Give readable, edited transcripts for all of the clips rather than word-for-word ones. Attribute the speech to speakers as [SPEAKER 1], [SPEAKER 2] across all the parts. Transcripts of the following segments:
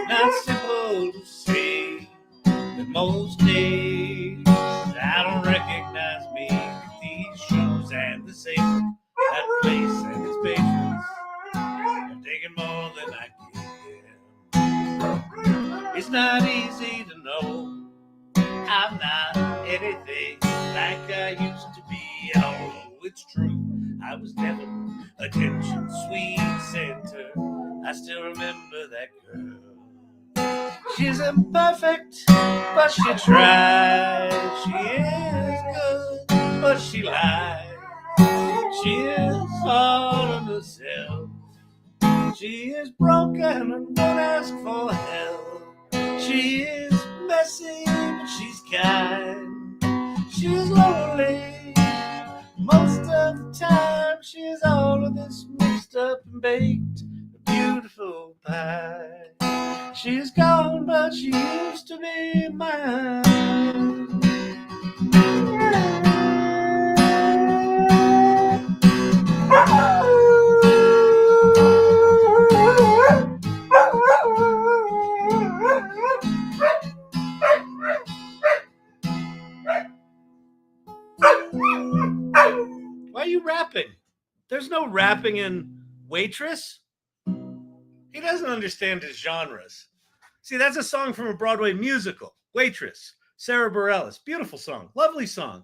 [SPEAKER 1] Not simple to say that most days I don't recognize me with these shoes and the safe, that place and its patrons. I'm taking more than I give. It's not easy to know I'm not anything like I used to be. Although it's true, I was never attention sweet center. I still remember that girl. She's imperfect, but she tries. She is good, but she lies. She is hard on herself. She is broken and won't ask for help. She is messy, but she's kind. She's lonely most of the time. She's all of this mixed up and baked, a beautiful pie. She's gone, but she used to be mine. Why are you rapping? There's no rapping in Waitress. He doesn't understand his genres. See, that's a song from a Broadway musical, Waitress, Sarah Bareilles. Beautiful song, lovely song.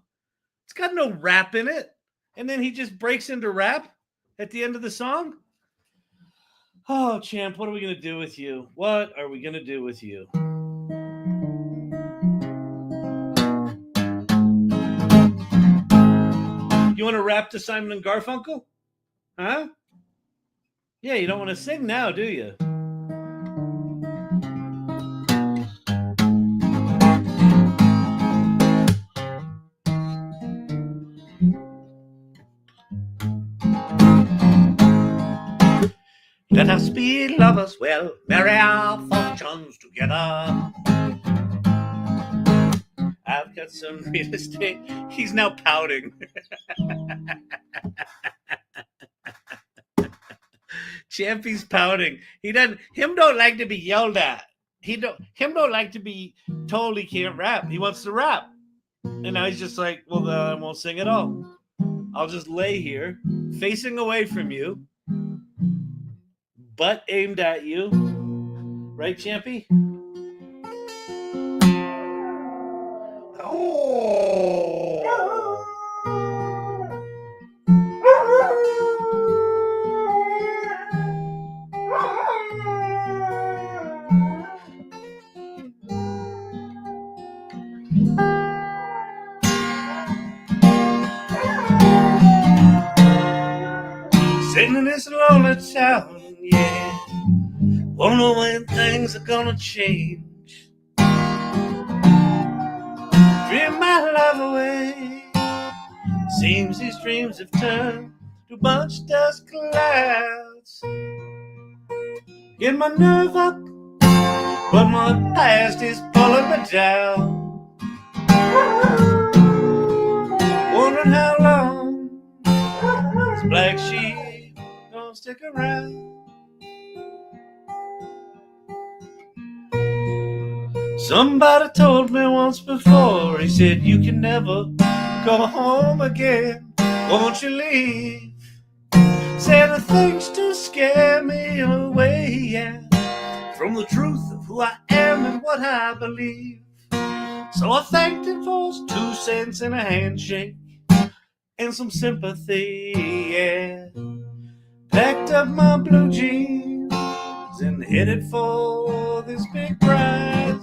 [SPEAKER 1] It's got no rap in it. And then he just breaks into rap at the end of the song. Oh, Champ, what are we going to do with you? What are we going to do with you? You want to rap to Simon and Garfunkel? Huh? Yeah, you don't want to sing now, do you? Let us be lovers, well, marry our fortunes together. I've got some real estate. He's now pouting. Champy's pouting. Him don't like to be yelled at. Him don't like to be told he can't rap. He wants to rap. And now he's just like, well, then I won't sing at all. I'll just lay here, facing away from you, butt aimed at you. Right, Champy? Oh. Sitting in this lonely town, yeah. Wonder when things are gonna change. Dream my life away. Seems these dreams have turned to bunch dust clouds. Get my nerve up, but my past is pulling me down. Wondering how long this black sheep gonna stick around. Somebody told me once before, he said, you can never go home again, won't you leave? Said the things to scare me away, yeah, from the truth of who I am and what I believe. So I thanked him for his 2 cents and a handshake and some sympathy, yeah. Packed up my blue jeans and headed for this big prize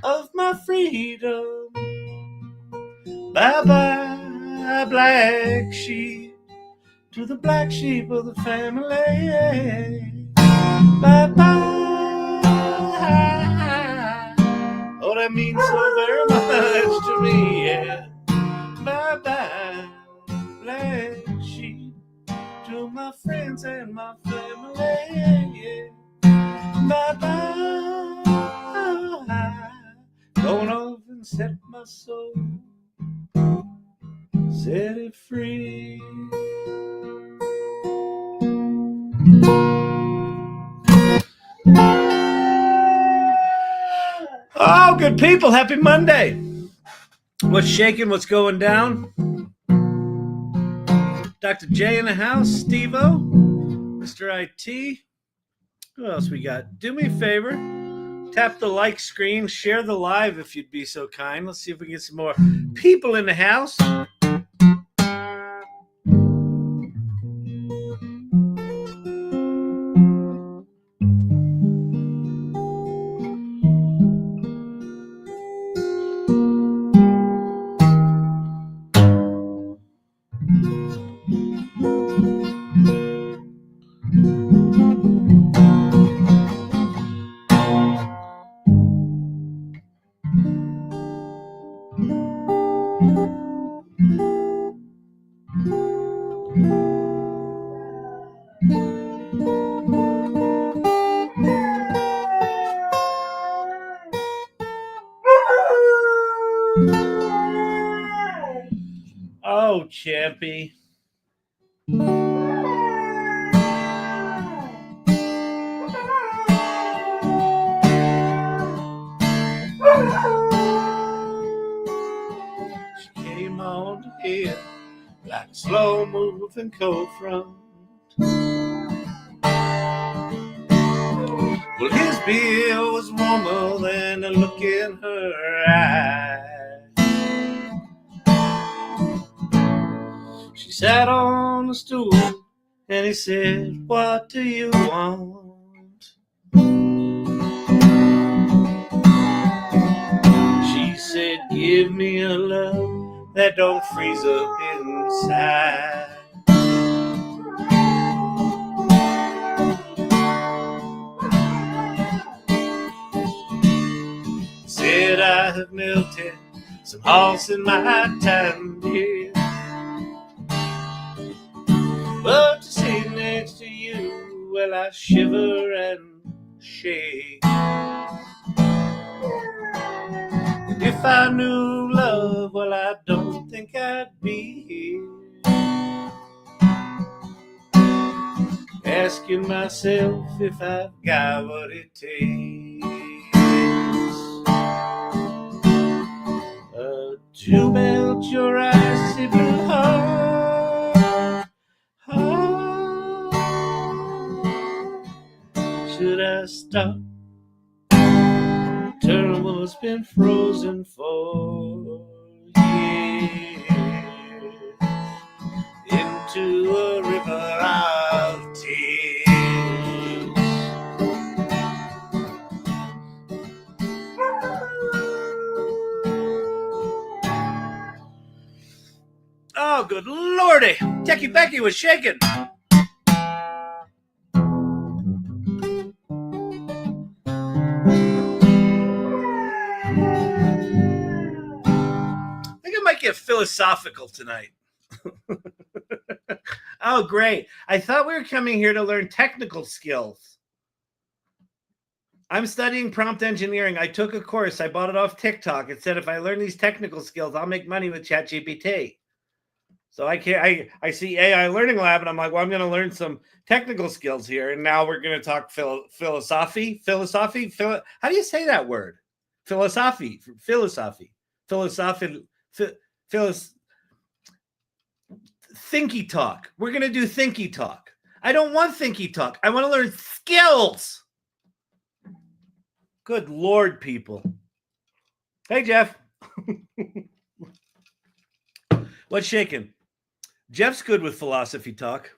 [SPEAKER 1] of my freedom. Bye-bye, black sheep. to the black sheep of the family. Bye-bye. Oh, that means so very much to me, yeah. Bye-bye, black sheep, to my friends and my family, yeah. Bye-bye. Going off and set my soul, set it free. Oh, good people, happy Monday. What's shaking, what's going down? Dr. J in the house, Steve-O, Mr. IT. Who else we got? Do me a favor, tap the like screen, share the live if you'd be so kind. Let's see if we can get some more people in the house. Oh, Champy. She came on here like a slow-moving cold front. Well, his beer was warmer than the look in her eye. She sat on the stool and he said, "What do you want?" She said, "Give me a love that don't freeze up inside." Said, "I have melted some hearts in my time, dear, but to sit next to you, well, I shiver and shake. If I knew love, well, I don't think I'd be here, asking myself if I've got what it takes to melt your icy blue heart. Should I stop? Turn what's been frozen for years into a river of tears. Oh, good lordy. Techie Becky was shaking. I think I might get philosophical tonight. Oh, great. I thought we were coming here to learn technical skills. I'm studying prompt engineering. I took a course. I bought it off TikTok. It said if I learn these technical skills, I'll make money with ChatGPT. So I see AI Learning Lab, and I'm like, well, I'm going to learn some technical skills here. And now we're going to talk philosophy. How do you say that word? Philosophy. Thinky talk. We're going to do thinky talk. I don't want thinky talk. I want to learn skills. Good Lord, people. Hey, Jeff. What's shaking? Jeff's good with philosophy talk.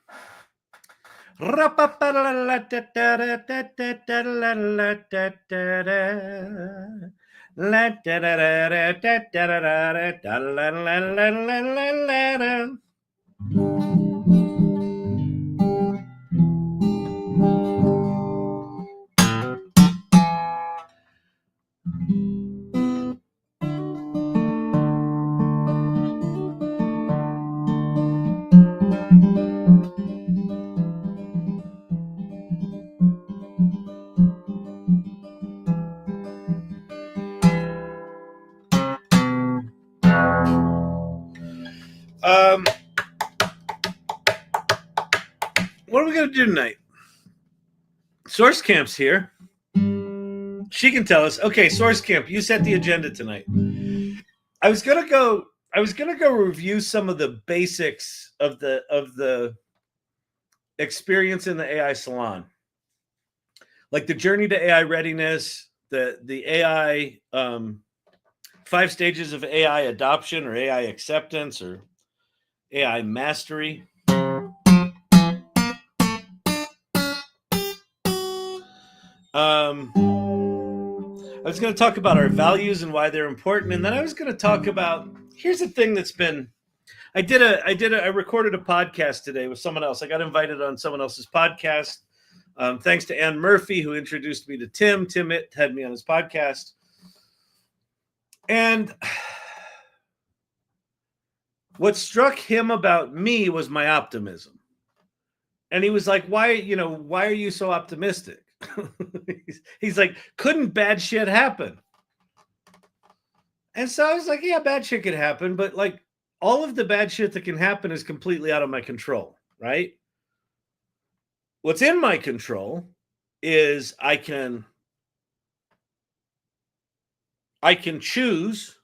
[SPEAKER 1] What are we going to do tonight? Source Camp's here. She can tell us. Okay, Source Camp, you set the agenda tonight. I was gonna go review some of the basics of the experience in the AI Salon, like the journey to AI readiness, the AI 5 stages of AI adoption or AI acceptance or AI mastery. I was going to talk about our values and why they're important, and then I was going to talk about, here's the thing that's been, I recorded a podcast today with someone else. I got invited on someone else's podcast. Thanks to Ann Murphy, who introduced me to Tim. Tim had me on his podcast. And what struck him about me was my optimism. And he was like, why are you so optimistic? He's like, couldn't bad shit happen? And so I was like, yeah, bad shit could happen, but like all of the bad shit that can happen is completely out of my control, right? What's in my control is I can choose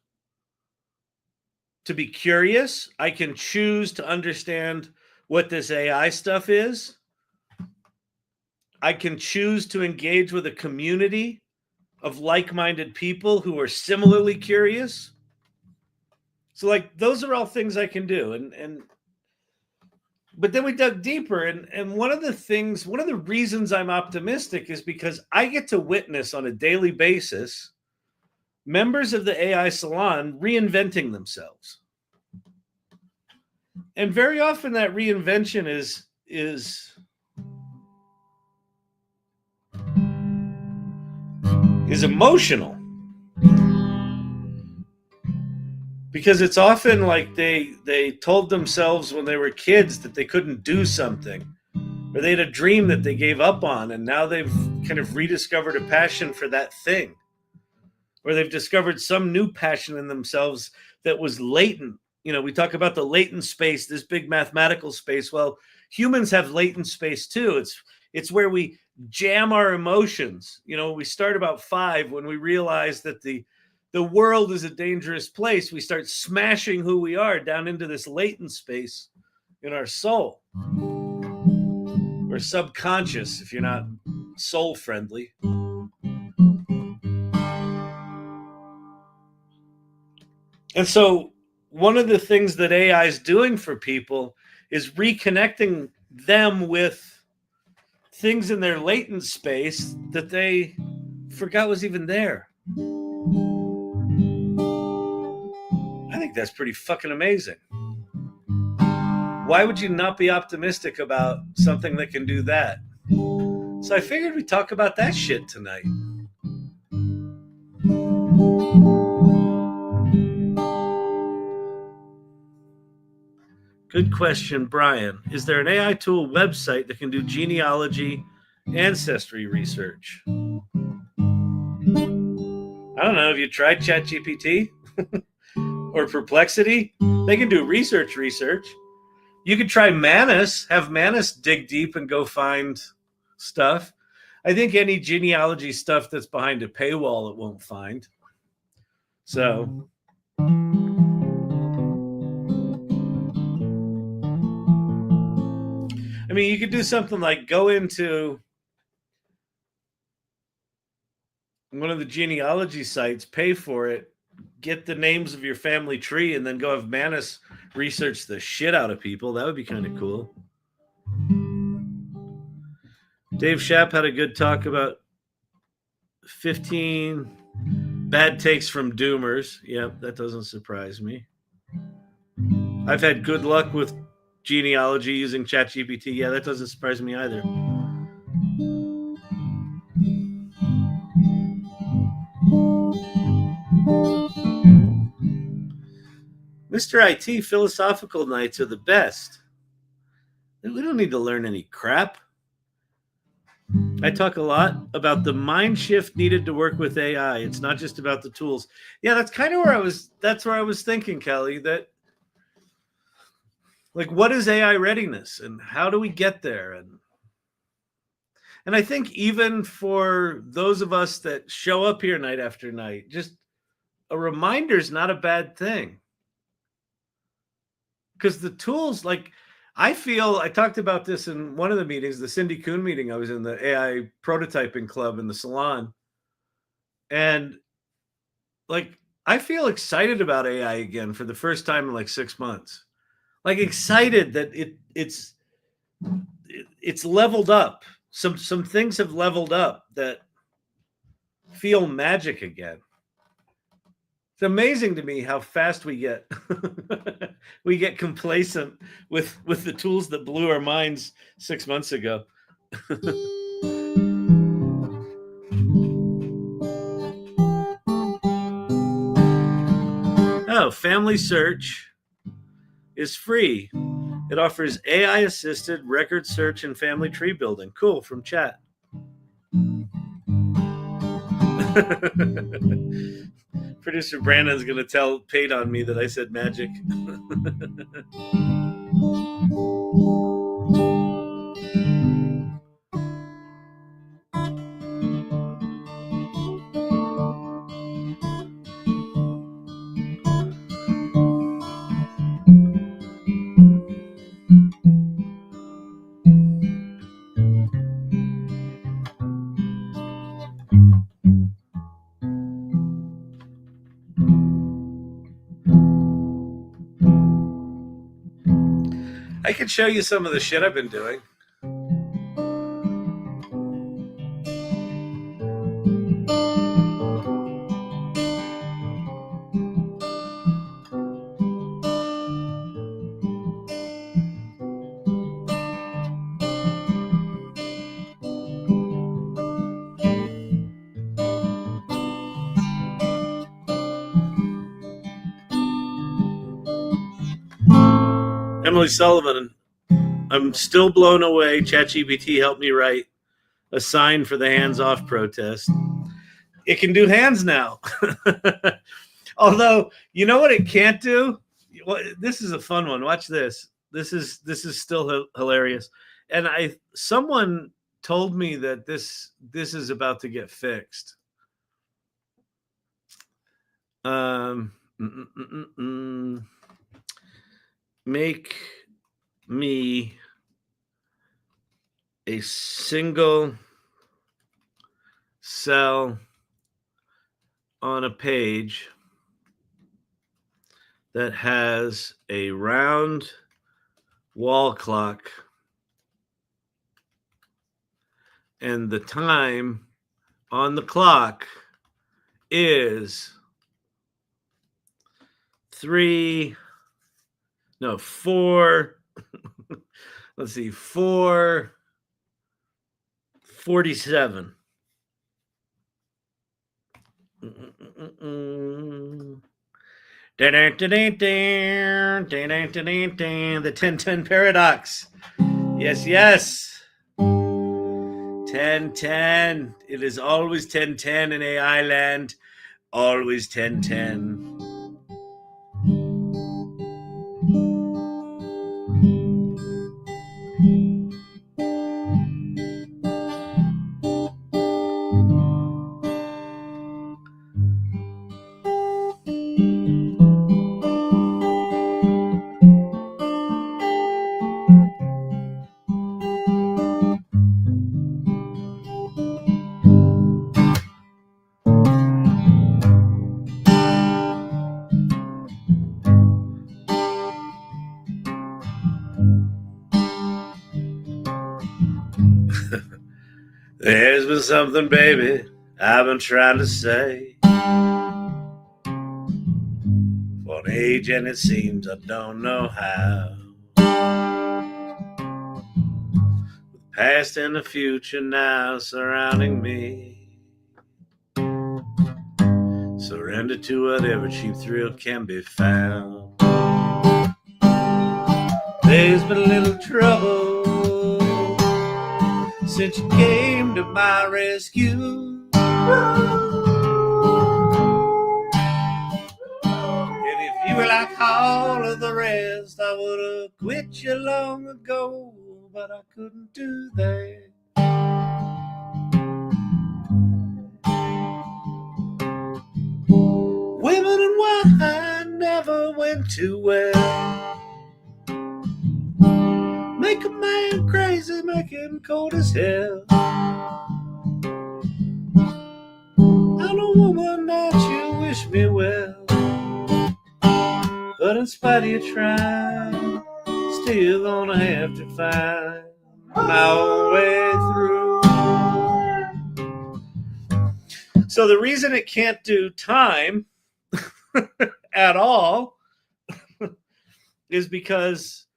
[SPEAKER 1] to be curious. I can choose to understand what this AI stuff is. I can choose to engage with a community of like-minded people who are similarly curious. So like those are all things I can do. But then we dug deeper, and one of the reasons I'm optimistic is because I get to witness on a daily basis members of the AI Salon reinventing themselves. And very often that reinvention is emotional, because it's often like they told themselves when they were kids that they couldn't do something, or they had a dream that they gave up on, and now they've kind of rediscovered a passion for that thing, or they've discovered some new passion in themselves that was latent. We talk about the latent space, this big mathematical space. Well, humans have latent space too. It's where we jam our emotions. We start about 5 when we realize that the world is a dangerous place. We start smashing who we are down into this latent space in our soul, or subconscious if you're not soul friendly. And so one of the things that AI is doing for people is reconnecting them with things in their latent space that they forgot was even there. I think that's pretty fucking amazing. Why would you not be optimistic about something that can do that? So I figured we'd talk about that shit tonight. Good question, Brian. Is there an AI tool website that can do genealogy, ancestry research? I don't know. Have you tried ChatGPT or Perplexity? They can do research. You could try Manus, have Manus dig deep and go find stuff. I think any genealogy stuff that's behind a paywall it won't find. So I mean, you could do something like go into one of the genealogy sites, pay for it, get the names of your family tree, and then go have Manus research the shit out of people. That would be kind of cool. Dave Schapp had a good talk about 15 bad takes from doomers. Yep, that doesn't surprise me. I've had good luck with genealogy using ChatGPT. Yeah, that doesn't surprise me either. Mr. IT, philosophical nights are the best. We don't need to learn any crap. I talk a lot about the mind shift needed to work with AI. It's not just about the tools. Yeah, that's kind of where I was. That's where I was thinking, Kelly, that like, what is AI readiness and how do we get there? And I think even for those of us that show up here night after night, just a reminder is not a bad thing. Because the tools, like, I talked about this in one of the meetings, the Cindy Coons meeting. I was in the AI prototyping club in the salon. And like, I feel excited about AI again for the first time in like 6 months. Like, excited that it's leveled up. Some things have leveled up that feel magic again. It's amazing to me how fast we get we get complacent with the tools that blew our minds 6 months ago. Oh, Family Search is free. It offers AI-assisted record search and family tree building. Cool, from chat. Producer Brandon's going to tell Pate on me that I said magic. I can show you some of the shit I've been doing. Emily Sullivan, I'm still blown away. ChatGPT helped me write a sign for the hands-off protest. It can do hands now. Although, you know what it can't do? This is a fun one. Watch this. This is still hilarious. And someone told me that this is about to get fixed. Make me a single cell on a page that has a round wall clock and the time on the clock is 4 let's see, 4:47. The 10-10 paradox. Yes. 10-10. It is always 10-10 in AI land. Always 10-10. There's been something, baby, I've been trying to say for an age, and it seems I don't know how. With the past and the future now surrounding me, surrender to whatever cheap thrill can be found. There's been a little trouble since you came to my rescue. And if You were like all of the rest. I would have quit you long ago, but I couldn't do that. Women and wine never went too well. Make a man crazy, make him cold as hell. I'm a woman that you wish me well, but in spite of your trying, still gonna have to find my own way through. So the reason it can't do time at all is because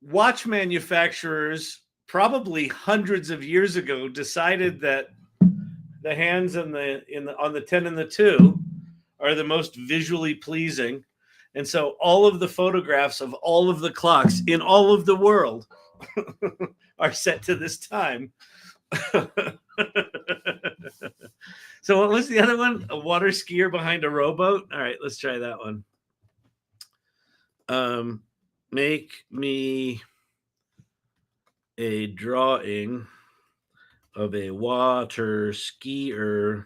[SPEAKER 1] watch manufacturers probably hundreds of years ago decided that the hands on the 10 and the 2 are the most visually pleasing, and so all of the photographs of all of the clocks in all of the world are set to this time. So what was the other one? A water skier behind a rowboat? All right, let's try that one. Make me a drawing of a water skier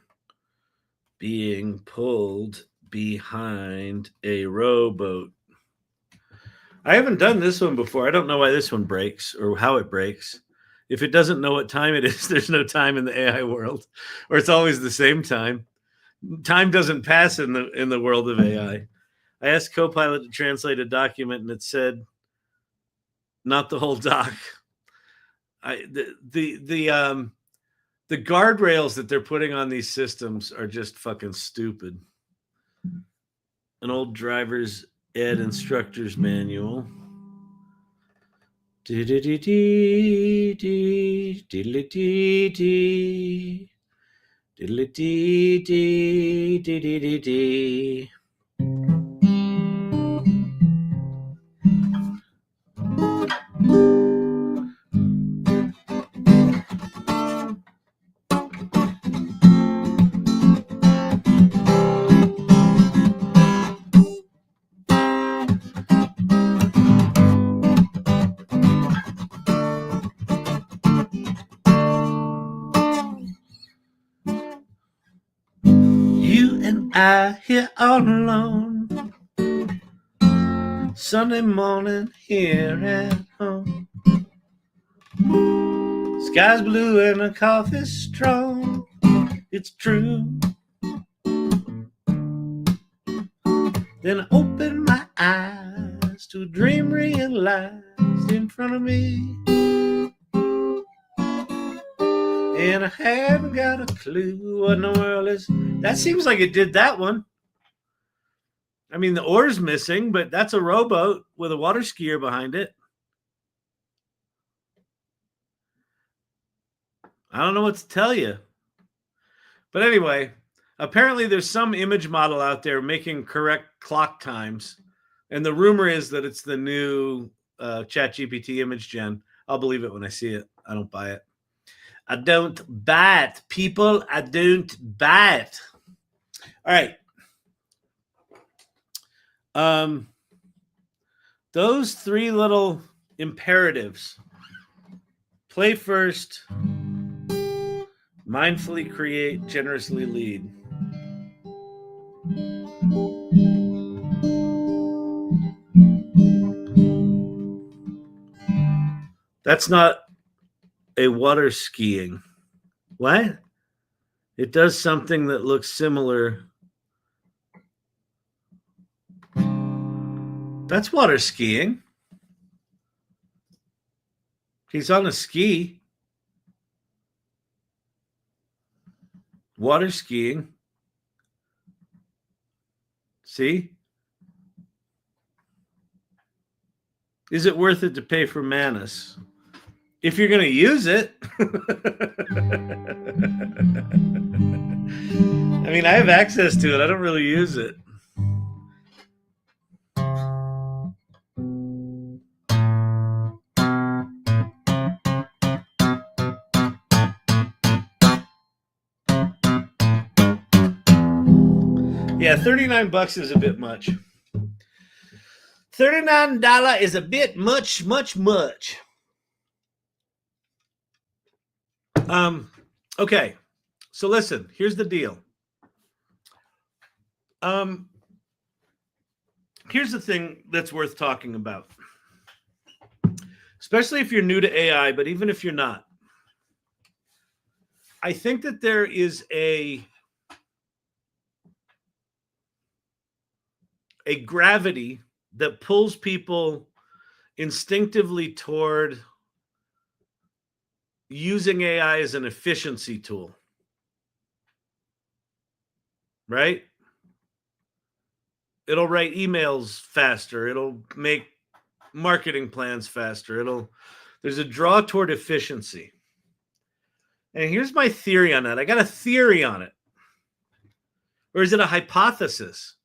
[SPEAKER 1] being pulled behind a rowboat. I haven't done this one before. I don't know why this one breaks or how it breaks. If it doesn't know what time it is, there's no time in the AI world, or it's always the same time. Time doesn't pass in the world of AI. I asked Copilot to translate a document, and it said, "Not the whole doc." The guardrails that they're putting on these systems are just fucking stupid. An old driver's ed instructor's manual. I here all alone, Sunday morning here at home. Sky's blue and the coffee's strong, it's true. Then I open my eyes to a dream realized in front of me, and I haven't got a clue what in the world is. That seems like it did that one. I mean, the oar's missing, but that's a rowboat with a water skier behind it. I don't know what to tell you. But anyway, apparently there's some image model out there making correct clock times. And the rumor is that it's the new ChatGPT image gen. I'll believe it when I see it. I don't buy it. I don't buy it, people. I don't buy it. All right. Those three little imperatives. Play first, mindfully create, generously lead. That's not a water skiing. What? It does something that looks similar. That's water skiing. He's on a ski. Water skiing. See? Is it worth it to pay for Manus? If you're going to use it. I mean, I have access to it. I don't really use it. Yeah, $39 is a bit much. $39 is a bit much. Okay, so listen, here's the deal. Here's the thing that's worth talking about, especially if you're new to AI, but even if you're not. I think that there is a gravity that pulls people instinctively toward using AI as an efficiency tool, right? It'll write emails faster. It'll make marketing plans faster. There's a draw toward efficiency. And here's my theory on that. I got a theory on it. Or is it a hypothesis?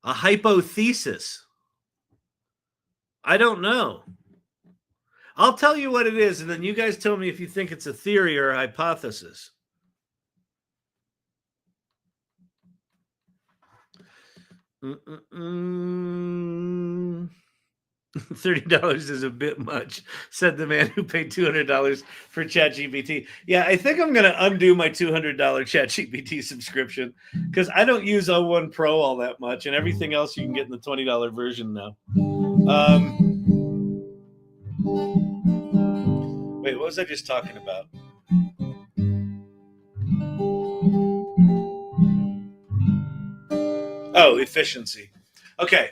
[SPEAKER 1] A hypothesis? I don't know. I'll tell you what it is, and then you guys tell me if you think it's a theory or a hypothesis. $30 is a bit much, said the man who paid $200 for ChatGPT. Yeah, I think I'm going to undo my $200 ChatGPT subscription because I don't use O1 Pro all that much, and everything else you can get in the $20 version now. Wait, what was I just talking about? Oh, efficiency. Okay.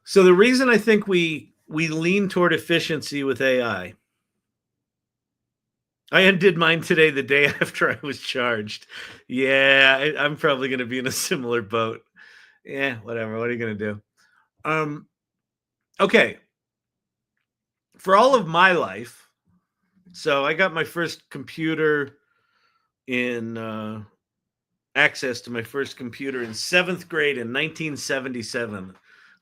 [SPEAKER 1] So the reason I think we lean toward efficiency with AI, I undid mine today the day after I was charged. Yeah, I'm probably going to be in a similar boat. Yeah, whatever. What are you going to do? Okay. For all of my life, so I got my first computer in access to my first computer in 7th grade in 1977,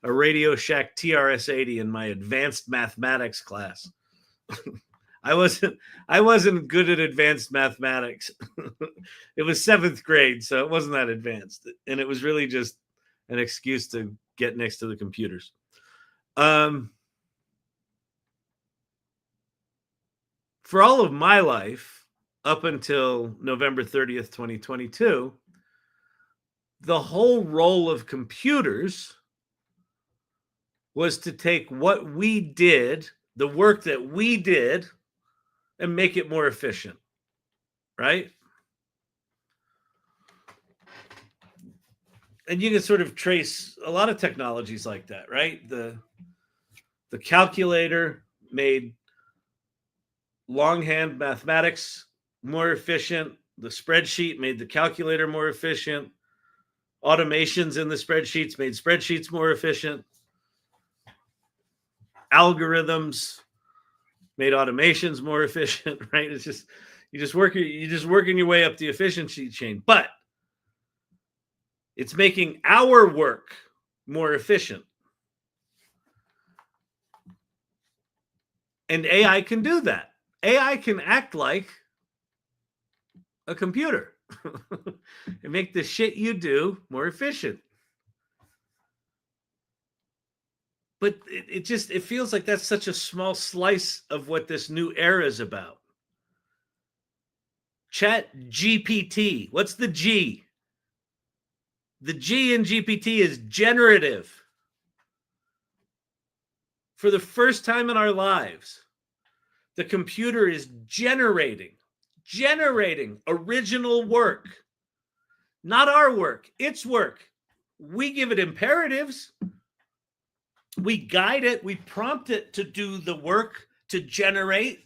[SPEAKER 1] a Radio Shack TRS-80 in my advanced mathematics class. I wasn't good at advanced mathematics. It was 7th grade, so it wasn't that advanced. And it was really just an excuse to get next to the computers. For all of my life, up until November 30th, 2022, the whole role of computers was to take what we did, the work that we did, and make it more efficient, right? And you can sort of trace a lot of technologies like that, right? The calculator made longhand mathematics more efficient. The spreadsheet made the calculator more efficient. Automations in the spreadsheets made spreadsheets more efficient. Algorithms made automations more efficient, right? It's just you're just working your way up the efficiency chain, but it's making our work more efficient. And AI can do that. AI can act like a computer and make the shit you do more efficient. But it feels like that's such a small slice of what this new era is about. Chat GPT. What's the G? The G in GPT is generative. For the first time in our lives, the computer is generating original work. Not our work, its work. We give it imperatives. We guide it. We prompt it to do the work, to generate.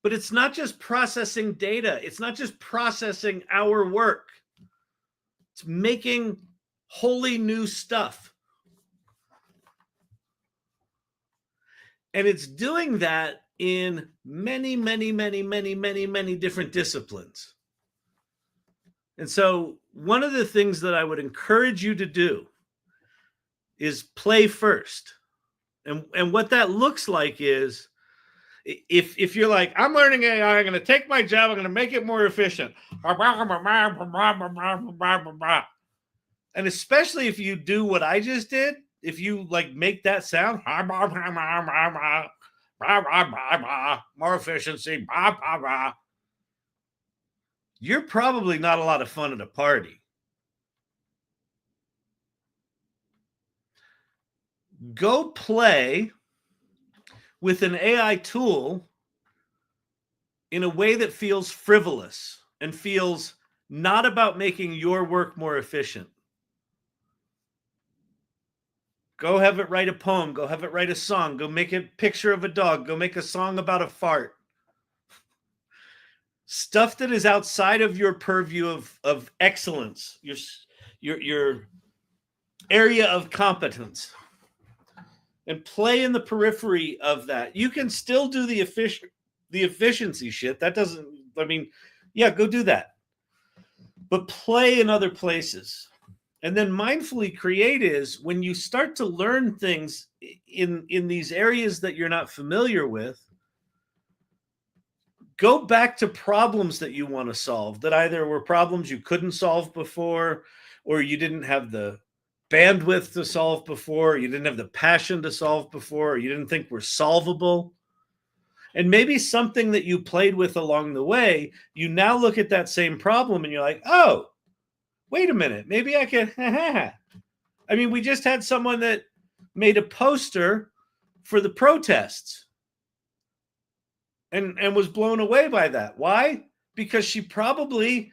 [SPEAKER 1] But it's not just processing data. It's not just processing our work. It's making wholly new stuff. And it's doing that in many different disciplines. And so one of the things that I would encourage you to do is play first. And what that looks like is If you're like, I'm learning AI, I'm going to take my job, I'm going to make it more efficient. And especially if you do what I just did, if you like make that sound, more efficiency, you're probably not a lot of fun at a party. Go play with an AI tool in a way that feels frivolous and feels not about making your work more efficient. Go have it write a poem. Go have it write a song. Go make a picture of a dog. Go make a song about a fart. Stuff that is outside of your purview of excellence, your area of competence, and play in the periphery of that. You can still do the efficiency shit. That doesn't, I mean, yeah, go do that. But play in other places. And then mindfully create is when you start to learn things in these areas that you're not familiar with, go back to problems that you want to solve that either were problems you couldn't solve before, or you didn't have the bandwidth to solve before, you didn't have the passion to solve before, or you didn't think were solvable. And maybe something that you played with along the way, you now look at that same problem and you're like, oh, wait a minute, maybe I can. I mean, we just had someone that made a poster for the protests and was blown away by that. Why? Because she probably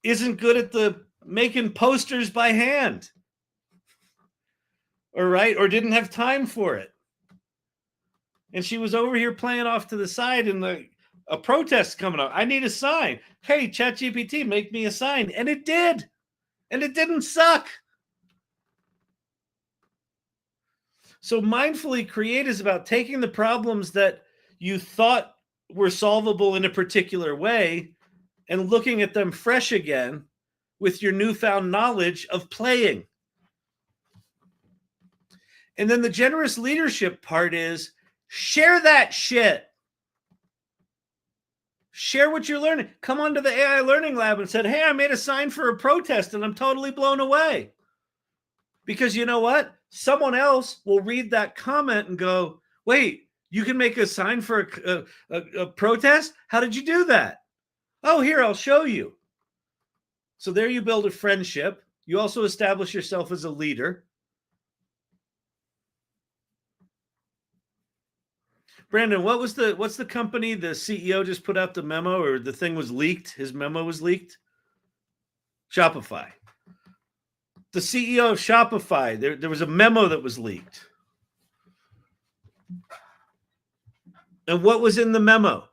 [SPEAKER 1] isn't good at the making posters by hand. Or didn't have time for it. And she was over here playing off to the side and a protest coming up. I need a sign. Hey, ChatGPT, make me a sign. And it did. And it didn't suck. So mindfully create is about taking the problems that you thought were solvable in a particular way and looking at them fresh again with your newfound knowledge of playing. And then the generous leadership part is share that shit. Share what you're learning. Come onto the AI Learning Lab and said, hey, I made a sign for a protest and I'm totally blown away. Because you know what? Someone else will read that comment and go, wait, you can make a sign for a protest? How did you do that? Oh, here, I'll show you. So there you build a friendship. You also establish yourself as a leader. Brandon, what's the company the CEO just put out the memo, or the thing was leaked? His memo was leaked? Shopify. The CEO of Shopify, there was a memo that was leaked. And what was in the memo?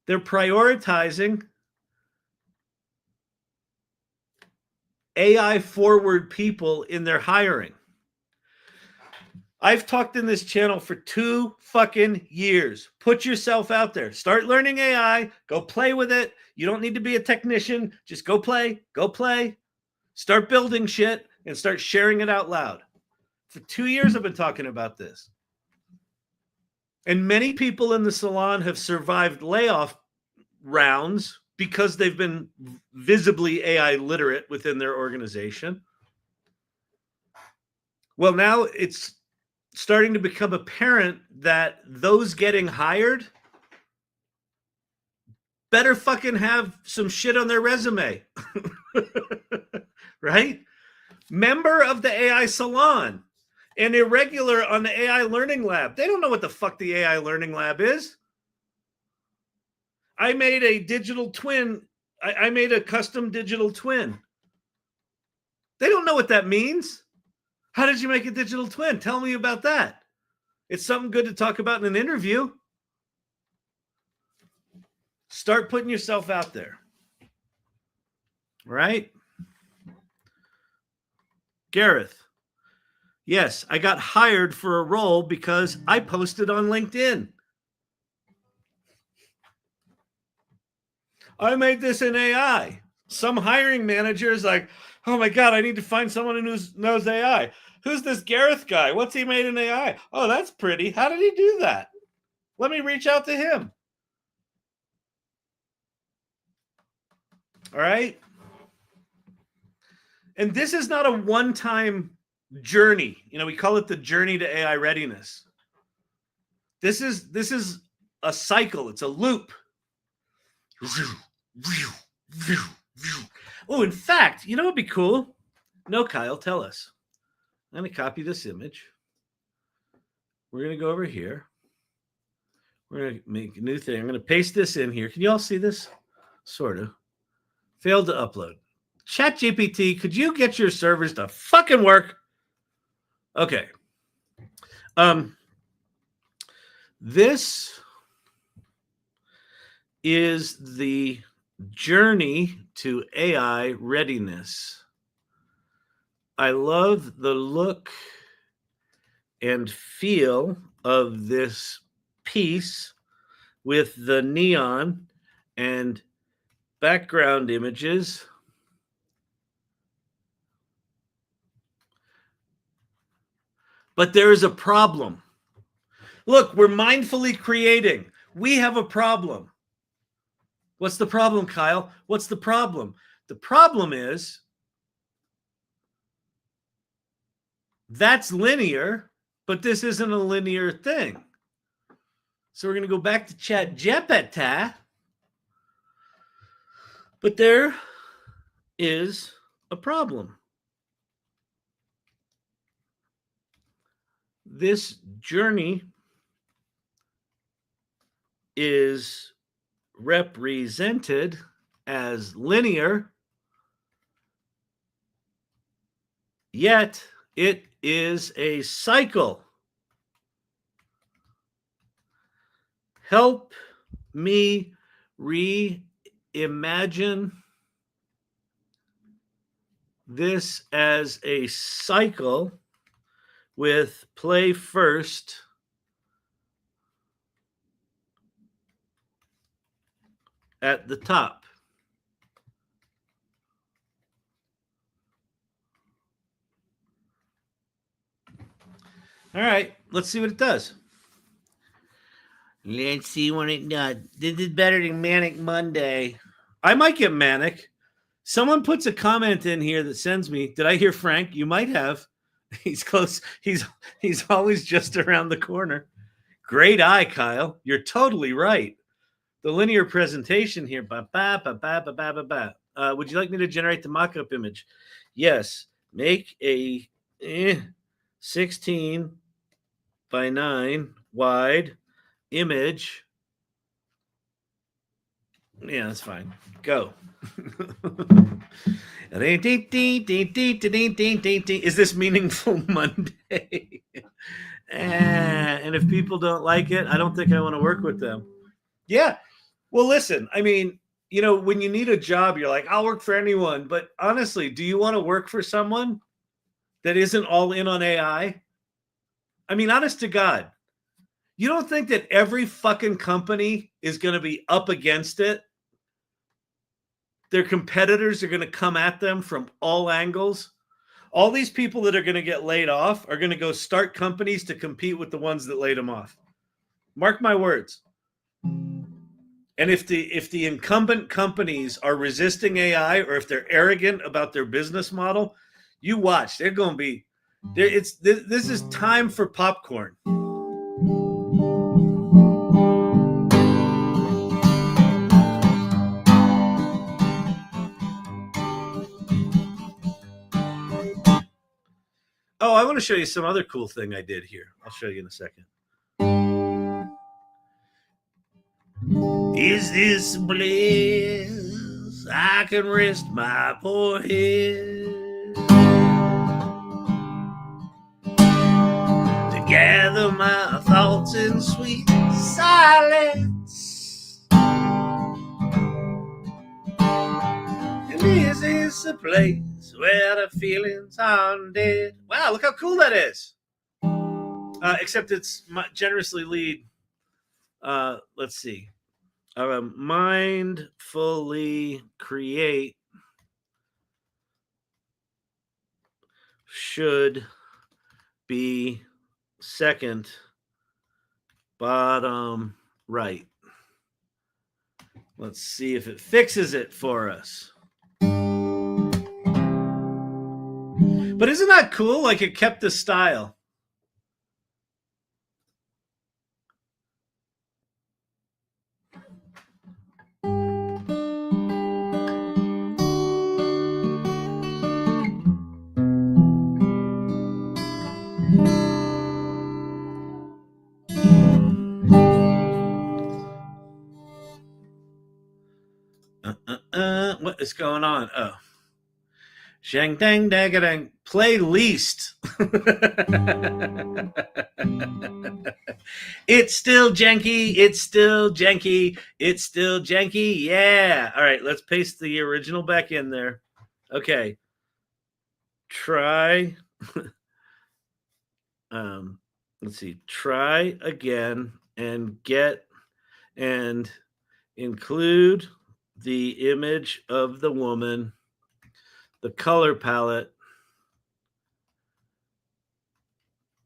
[SPEAKER 1] They're prioritizing AI forward people in their hiring. I've talked in this channel for 2 fucking years. Put yourself out there. Start learning AI. Go play with it. You don't need to be a technician. Just go play. Go play. Start building shit and start sharing it out loud. For 2 years, I've been talking about this. And many people in the salon have survived layoff rounds because they've been visibly AI literate within their organization. Well, now it's starting to become apparent that those getting hired better fucking have some shit on their resume. Right? Member of the AI Salon and irregular on the AI Learning Lab. They don't know what the fuck the AI Learning Lab is. I made a digital twin. I made a custom digital twin. They don't know what that means. How did you make a digital twin? Tell me about that. It's something good to talk about in an interview. Start putting yourself out there. Right? Gareth. Yes, I got hired for a role because I posted on LinkedIn. I made this in AI. Some hiring manager is like, oh my God, I need to find someone who knows AI. Who's this Gareth guy? What's he made in AI? Oh, that's pretty. How did he do that? Let me reach out to him. All right. And this is not a one-time journey. We call it the journey to AI readiness. This is a cycle. It's a loop. Oh, in fact, you know what'd be cool? No, Kyle, tell us. I'm going to copy this image. We're going to go over here. We're going to make a new thing. I'm going to paste this in here. Can you all see this? Sort of. Failed to upload. ChatGPT, could you get your servers to fucking work? Okay. This is the journey to AI readiness. I love the look and feel of this piece with the neon and background images. But there is a problem. Look, we're mindfully creating. We have a problem. What's the problem, Kyle? What's the problem? The problem is that's linear, but this isn't a linear thing. So we're going to go back to ChatGPT. But there is a problem. This journey is represented as linear, yet it is a cycle. Help me reimagine this as a cycle with play first at the top. All right, let's see what it does. Let's see what it does. This is better than Manic Monday. I might get manic. Someone puts a comment in here that sends me, did I hear Frank? You might have. He's close. He's always just around the corner. Great eye, Kyle. You're totally right. The linear presentation here. Would you like me to generate the mock-up image? Yes. Make a 16 by 9 wide image. Yeah, that's fine. Go. Is this Meaningful Monday? And if people don't like it, I don't think I want to work with them. Yeah. Well, listen, I mean, when you need a job, you're like, I'll work for anyone. But honestly, do you want to work for someone that isn't all in on AI? I mean, honest to God, you don't think that every fucking company is going to be up against it? Their competitors are going to come at them from all angles. All these people that are going to get laid off are going to go start companies to compete with the ones that laid them off. Mark my words. And if the incumbent companies are resisting AI, or if they're arrogant about their business model, you watch. They're going to be there. This is time for popcorn. Oh, I want to show you some other cool thing I did here. I'll show you in a second. Is this bliss? I can rest my poor head to gather my thoughts in sweet silence. And this is the place where the feelings are dead. Wow, look how cool that is. Except it's generously lead. Let's see. Mindfully create should be second bottom right. Let's see if it fixes it for us. But isn't that cool? Like, it kept the style. What is going on? Oh. Shang dang dagadang. Play least. It's still janky. It's still janky. It's still janky. Yeah. All right. Let's paste the original back in there. Okay. Try. Let's see. Try again and get and include the image of the woman, the color palette,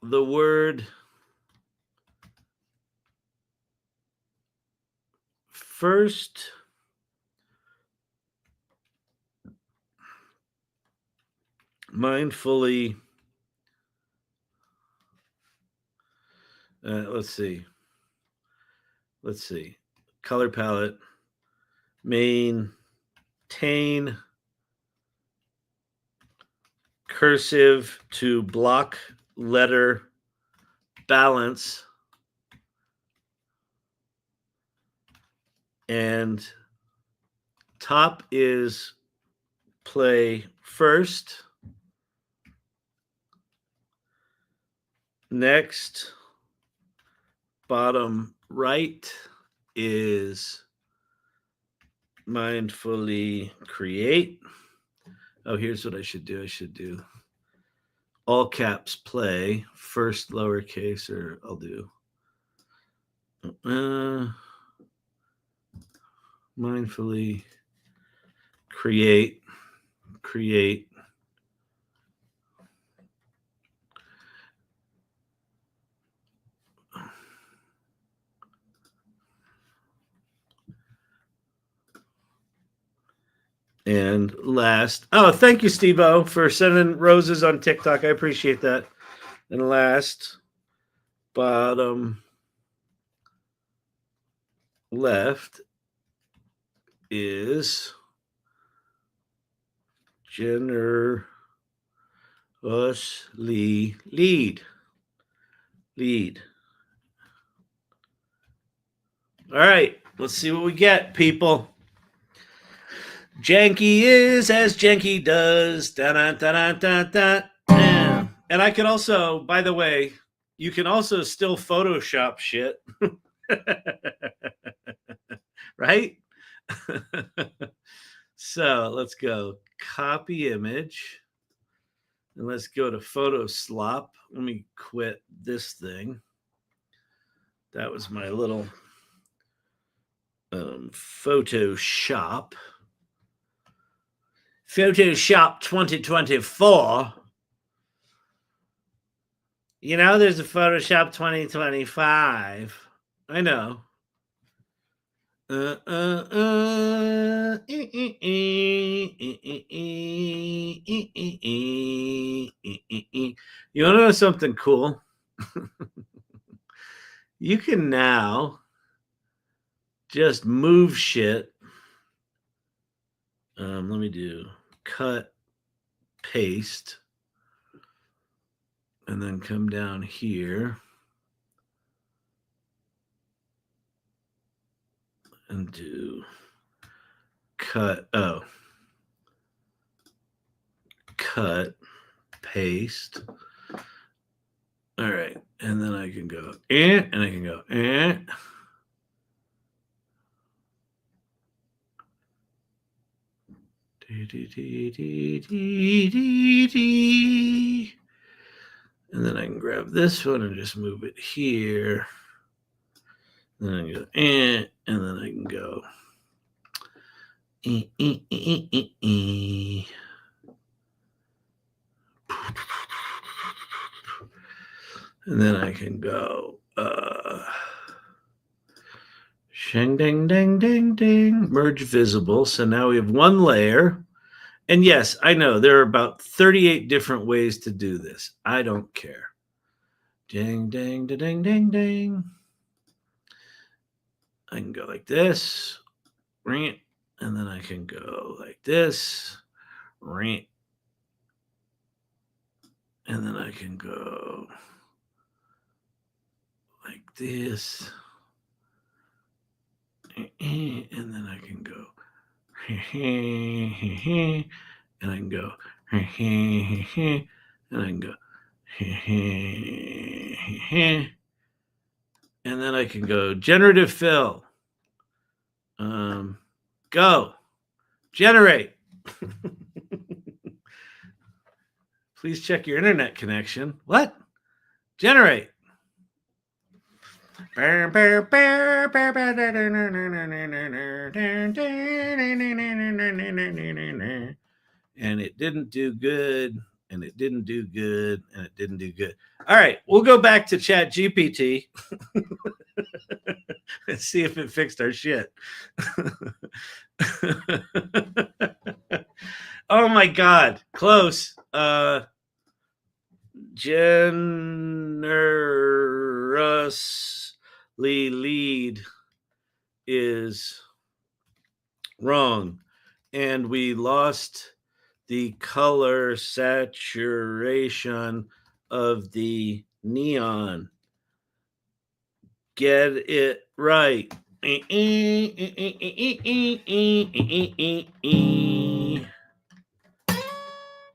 [SPEAKER 1] the word first, mindfully, let's see, color palette, maintain cursive to block letter balance, and top is play first, next bottom right is mindfully create. Oh, here's what I should do. I should do all caps play, first lowercase, or I'll do mindfully create. And last, oh, thank you, Steve-O, for sending roses on TikTok. I appreciate that. And last, bottom left is generously lead. All right, let's see what we get, people. Janky is as Janky does. Da-da-da-da-da-da. Yeah. And I can also, by the way, you can also still Photoshop shit. Right? So let's go copy image. And let's go to Photo Slop. Let me quit this thing. That was my little Photoshop. Photoshop 2024. You know, there's a Photoshop 2025. I know. You want to know something cool? You can now just move shit. Let me do cut, paste, and then come down here and do cut. Oh, cut, paste. All right, and then I can go and I can go and. And then I can grab this one and just move it here. Then I go and then I can go. And then I can go, shing, ding, ding, ding, ding, merge visible. So now we have one layer. And yes, I know there are about 38 different ways to do this. I don't care. Ding, ding, ding, ding, ding, ding. I can go like this, and then I can go like this, and then I can go like this, and then I can go, and I can go, and I can go, and then I can go generative fill. Go. Generate. Please check your internet connection. What? Generate. And it didn't do good, and it didn't do good, and it didn't do good. All right, we'll go back to Chat GPT and see if it fixed our shit. Oh my God, close. Generously lead is wrong, and we lost the color saturation of the neon. Get it right.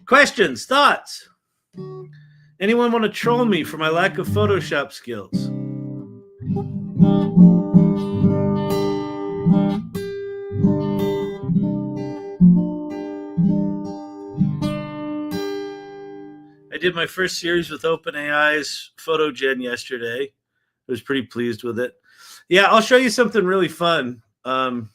[SPEAKER 1] Questions, thoughts? Anyone want to troll me for my lack of Photoshop skills? I did my first series with OpenAI's Photogen yesterday. I was pretty pleased with it. Yeah, I'll show you something really fun. Well,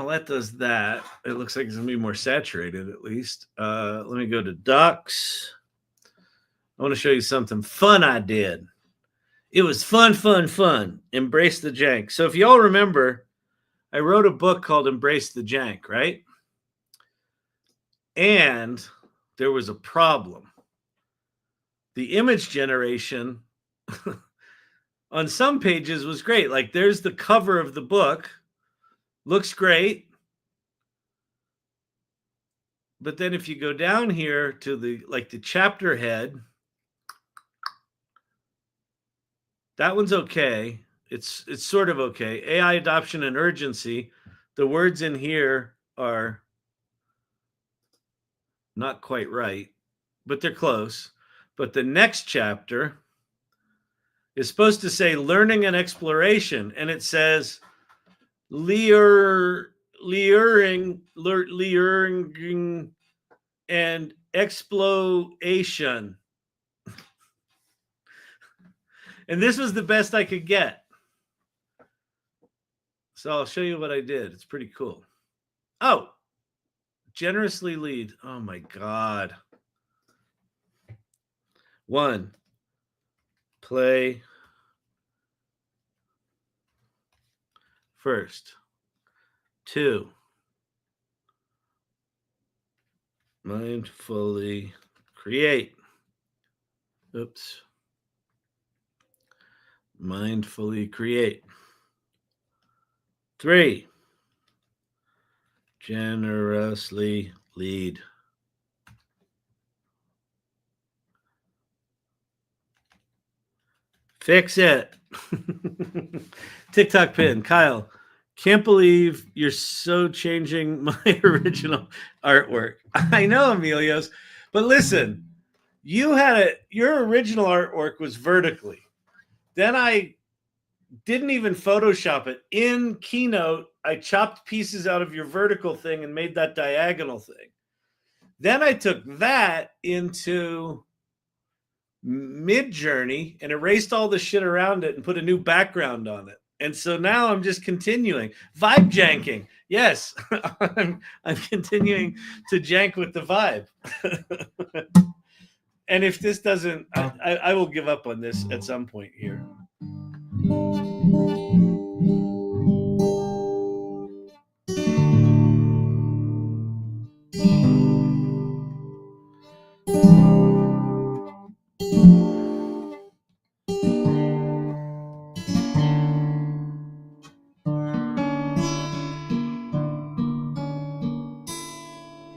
[SPEAKER 1] that does that. It looks like it's going to be more saturated at least. Let me go to Docs. I want to show you something fun I did. It was fun. Embrace the Jank. So if y'all remember, I wrote a book called Embrace the Jank, right? And there was a problem. The image generation on some pages was great. Like there's the cover of the book. Looks great. But then if you go down here to the chapter head, that one's okay. It's sort of okay. AI adoption and urgency. The words in here are not quite right, but they're close. But the next chapter is supposed to say learning and exploration, and it says learning and exploration. And this was the best I could get. So I'll show you what I did. It's pretty cool. Oh, generously lead. Oh my God. 1, play first. 2, mindfully create. Oops. Mindfully create. 3, generously lead. Fix it. TikTok pin. Kyle, can't believe you're so changing my original artwork. I know, Emilios, but listen, your original artwork was vertically. Then I didn't even Photoshop it. In Keynote, I chopped pieces out of your vertical thing and made that diagonal thing. Then I took that into Midjourney and erased all the shit around it and put a new background on it. And so now I'm just continuing. Vibe janking. Yes, I'm continuing to jank with the vibe. And if this doesn't, I will give up on this at some point here.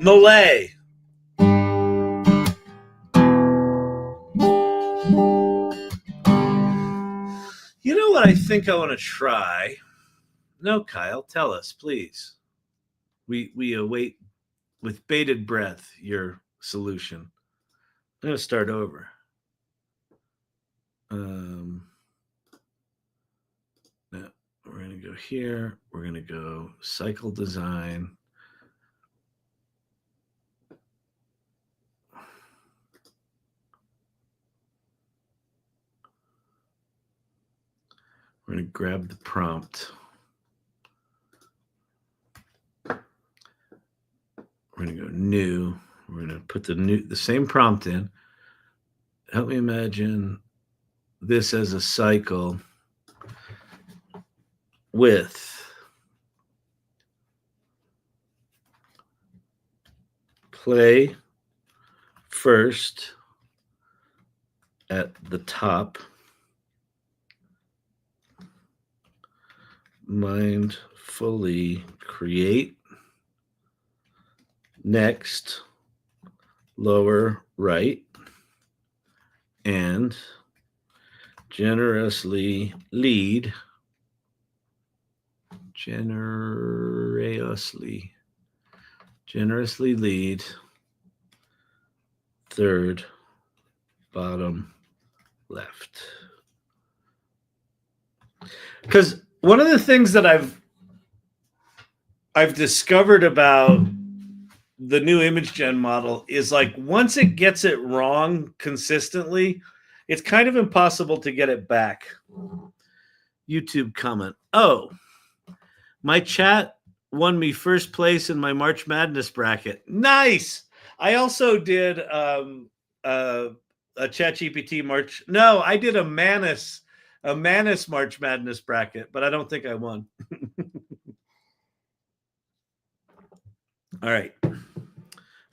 [SPEAKER 1] Malay. You know what I think I want to try? No, Kyle, tell us, please. We await with bated breath your solution. I'm going to start over. No, we're going to go here. We're going to go cycle design. We're going to grab the prompt. We're going to go new. We're going to put the same prompt in. Help me imagine this as a cycle with play first at the top, mindfully create, next, lower right, and generously lead, third, bottom left. Because one of the things that I've discovered about the new image gen model is like once it gets it wrong consistently, it's kind of impossible to get it back. YouTube comment. Oh, my chat won me first place in my March Madness bracket. Nice. I also did a ChatGPT March. No, I did a Manus March Madness bracket, but I don't think I won. All right.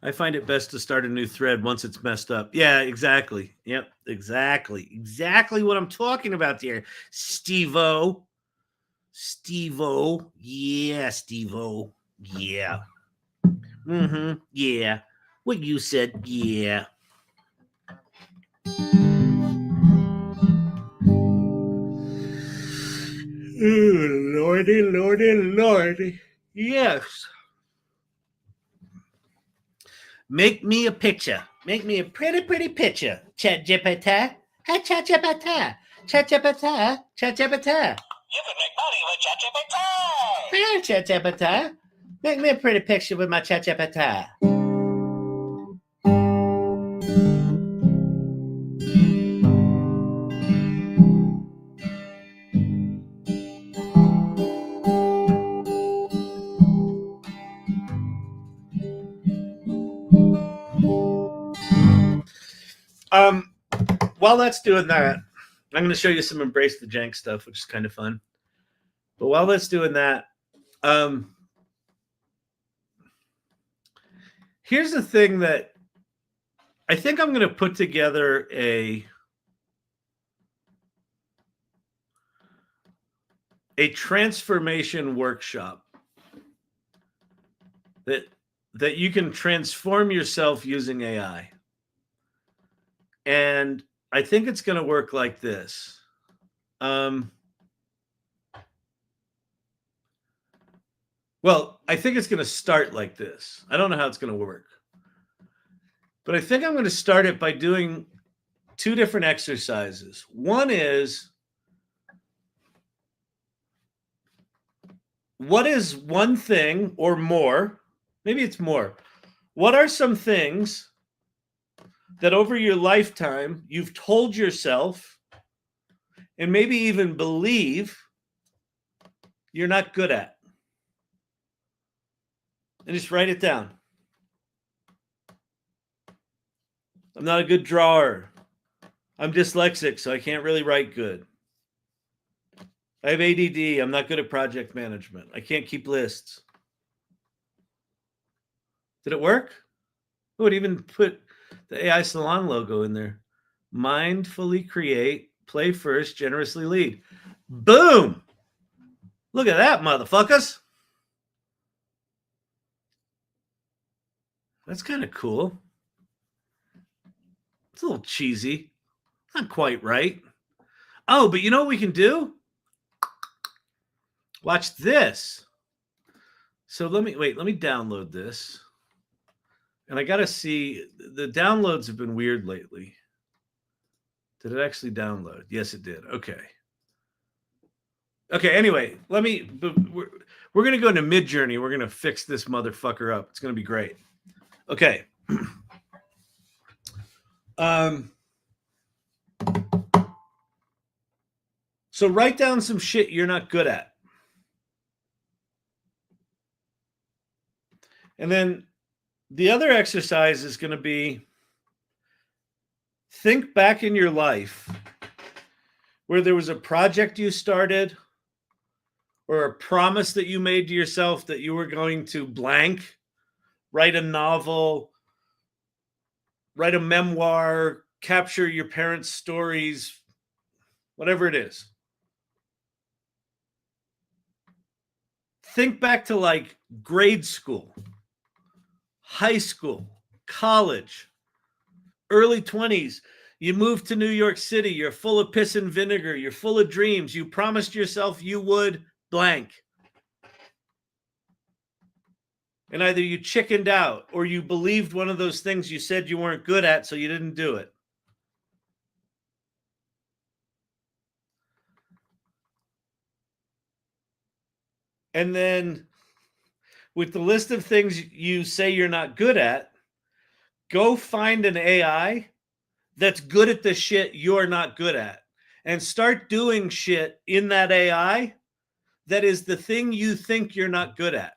[SPEAKER 1] I find it best to start a new thread once it's messed up. Yeah, exactly. Yep, exactly. Exactly what I'm talking about there, Steve-O. Steve-O. Yeah, Steve-O. Yeah. Mm-hmm. Yeah. What you said, yeah. Oh, Lordy, Lordy, Lordy. Yes. Make me a picture. Make me a pretty, pretty picture. ChatGPT. Hi, ChatGPT. ChatGPT. ChatGPT.
[SPEAKER 2] You can make money with ChatGPT.
[SPEAKER 1] Hi, ChatGPT. Make me a pretty picture with my ChatGPT. While that's doing that, I'm going to show you some Embrace the Jank stuff, which is kind of fun. But while that's doing that, here's the thing that I think I'm going to put together a transformation workshop that you can transform yourself using AI. And I think it's going to work like this. Well, I think it's going to start like this. I don't know how it's going to work. But I think I'm going to start it by doing two different exercises. One is, what is one thing or more? Maybe it's more. What are some things that over your lifetime you've told yourself and maybe even believe you're not good at? And just write it down. I'm not a good drawer. I'm dyslexic, so I can't really write good. I have ADD. I'm not good at project management. I can't keep lists. Did it work? Who would even put the AI Salon logo in there? Mindfully create, play first, generously lead. Boom! Look at that, motherfuckers. That's kind of cool. It's a little cheesy. Not quite right. Oh, but you know what we can do? Watch this. So let me download this. And I got to see, the downloads have been weird lately. Did it actually download? Yes, it did. Okay. Anyway, we're going to go into Midjourney. We're going to fix this motherfucker up. It's going to be great. Okay. So write down some shit you're not good at. And then the other exercise is going to be think back in your life where there was a project you started or a promise that you made to yourself that you were going to blank, write a novel, write a memoir, capture your parents' stories, whatever it is. Think back to like grade school, high school, college, early 20s. You moved to New York City. You're full of piss and vinegar. You're full of dreams. You promised yourself you would blank. And either you chickened out or you believed one of those things you said you weren't good at, so you didn't do it. And then with the list of things you say you're not good at, go find an AI that's good at the shit you're not good at and start doing shit in that AI that is the thing you think you're not good at.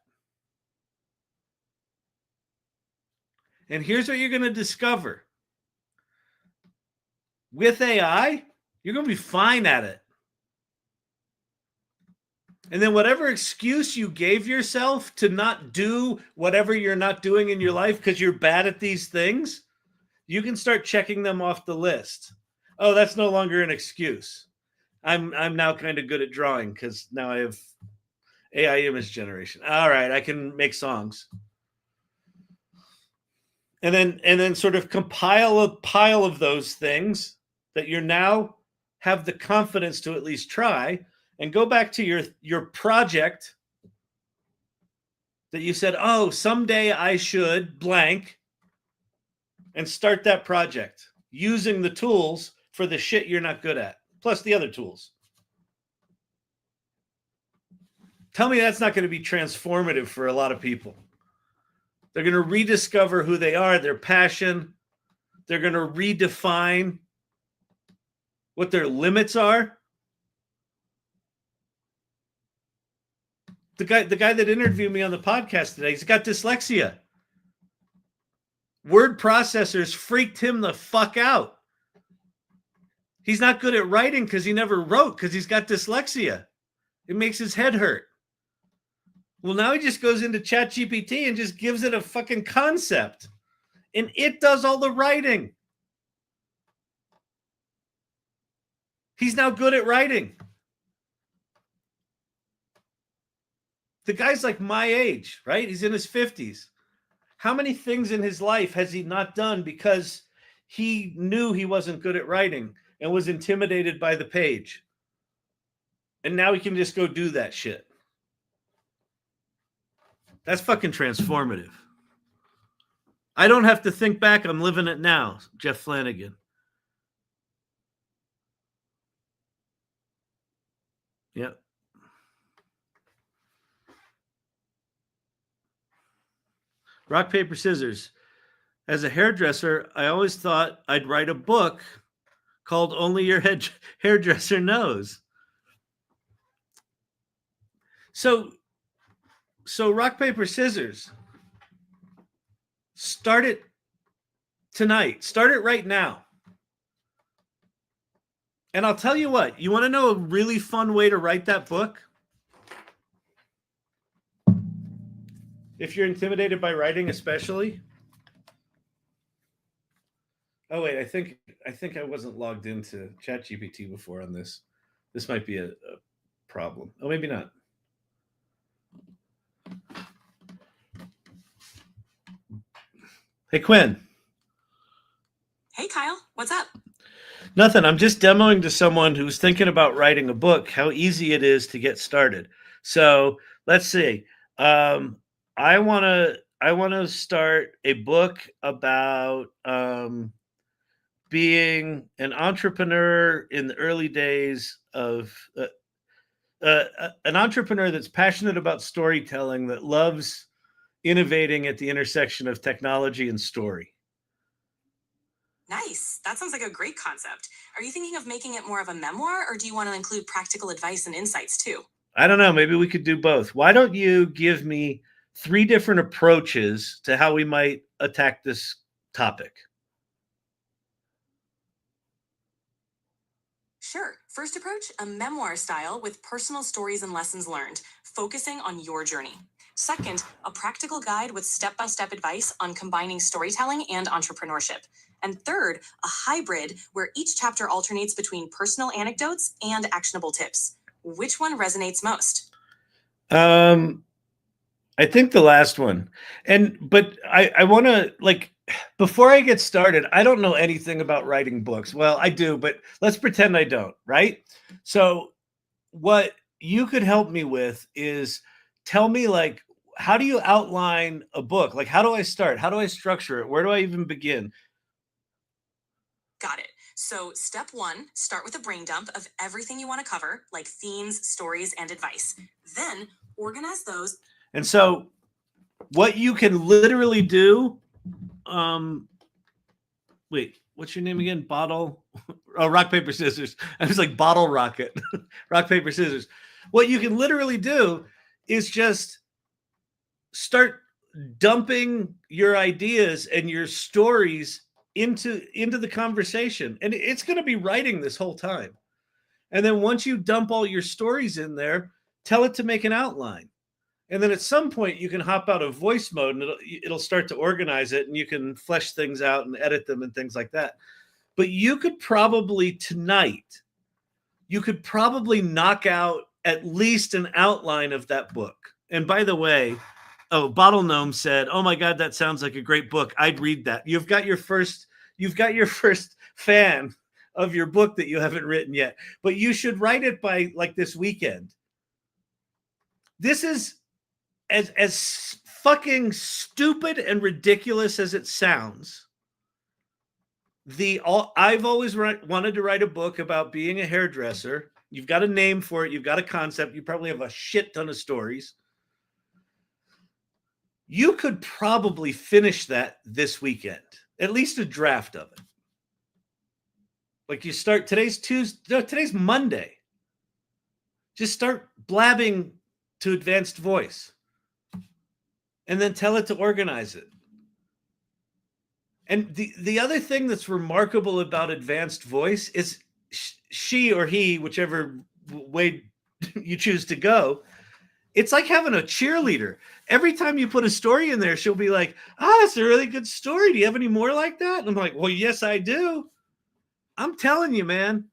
[SPEAKER 1] And here's what you're going to discover. With AI, you're going to be fine at it. And then whatever excuse you gave yourself to not do whatever you're not doing in your life because you're bad at these things, you can start checking them off the list. Oh, that's no longer an excuse. I'm now kind of good at drawing because now I have AI image generation. All right, I can make songs. And then sort of compile a pile of those things that you're now have the confidence to at least try, and go back to your project that you said, oh, someday I should blank, and start that project using the tools for the shit you're not good at, plus the other tools. Tell me that's not going to be transformative for a lot of people. They're going to rediscover who they are, their passion. They're going to redefine what their limits are. The guy that interviewed me on the podcast today, he's got dyslexia. Word processors freaked him the fuck out. He's not good at writing because he never wrote because he's got dyslexia. It makes his head hurt. Well, now he just goes into ChatGPT and just gives it a fucking concept. And it does all the writing. He's now good at writing. The guy's like my age, right? He's in his 50s. How many things in his life has he not done because he knew he wasn't good at writing and was intimidated by the page? And now he can just go do that shit. That's fucking transformative. I don't have to think back. I'm living it now. Jeff Flanagan. Yep. Rock, paper, scissors. As a hairdresser, I always thought I'd write a book called Only Your Hairdresser Knows. So rock, paper, scissors. Start it tonight. Start it right now. And I'll tell you what, you want to know a really fun way to write that book? If you're intimidated by writing, especially. Oh wait, I think I wasn't logged into ChatGPT before on this. This might be a problem. Oh, maybe not. Hey, Quinn.
[SPEAKER 3] Hey, Kyle. What's up?
[SPEAKER 1] Nothing. I'm just demoing to someone who's thinking about writing a book how easy it is to get started. So let's see. I want to start a book about being an entrepreneur in the early days of an entrepreneur that's passionate about storytelling, that loves innovating at the intersection of technology and story.
[SPEAKER 3] Nice. That sounds like a great concept. Are you thinking of making it more of a memoir, or do you want to include practical advice and insights too?
[SPEAKER 1] I don't know. Maybe we could do both. Why don't you give me 3 different approaches to how we might attack this topic?
[SPEAKER 3] Sure. First approach, a memoir style with personal stories and lessons learned, focusing on your journey. Second, a practical guide with step-by-step advice on combining storytelling and entrepreneurship. And third, a hybrid where each chapter alternates between personal anecdotes and actionable tips. Which one resonates most?
[SPEAKER 1] I think the last one. But I want to, like, before I get started, I don't know anything about writing books. Well, I do, but let's pretend I don't, right? So what you could help me with is tell me, like, how do you outline a book? Like, how do I start? How do I structure it? Where do I even begin?
[SPEAKER 3] Got it. So step 1, start with a brain dump of everything you want to cover, like themes, stories, and advice. Then organize those.
[SPEAKER 1] And so what you can literally do, wait, what's your name again? Bottle, oh, rock, paper, scissors. I was like bottle rocket, rock, paper, scissors. What you can literally do is just start dumping your ideas and your stories into the conversation. And it's going to be writing this whole time. And then once you dump all your stories in there, tell it to make an outline. And then at some point you can hop out of voice mode and it'll start to organize it, and you can flesh things out and edit them and things like that. But you could probably tonight, you could probably knock out at least an outline of that book. And by the way, oh, Bottle Gnome said, "Oh my God, that sounds like a great book. I'd read that." You've got your first fan of your book that you haven't written yet, but you should write it by like this weekend. This is as fucking stupid and ridiculous as it sounds. I've always wanted to write a book about being a hairdresser. You've got a name for it. You've got a concept. You probably have a shit ton of stories. You could probably finish that this weekend, at least a draft of it. Like, you start, today's Monday. Just start blabbing to advanced voice and then tell it to organize it. And the other thing that's remarkable about advanced voice is she or he, whichever way you choose to go, it's like having a cheerleader. Every time you put a story in there, she'll be like, that's a really good story. Do you have any more like that? And I'm like, well, yes, I do. I'm telling you, man,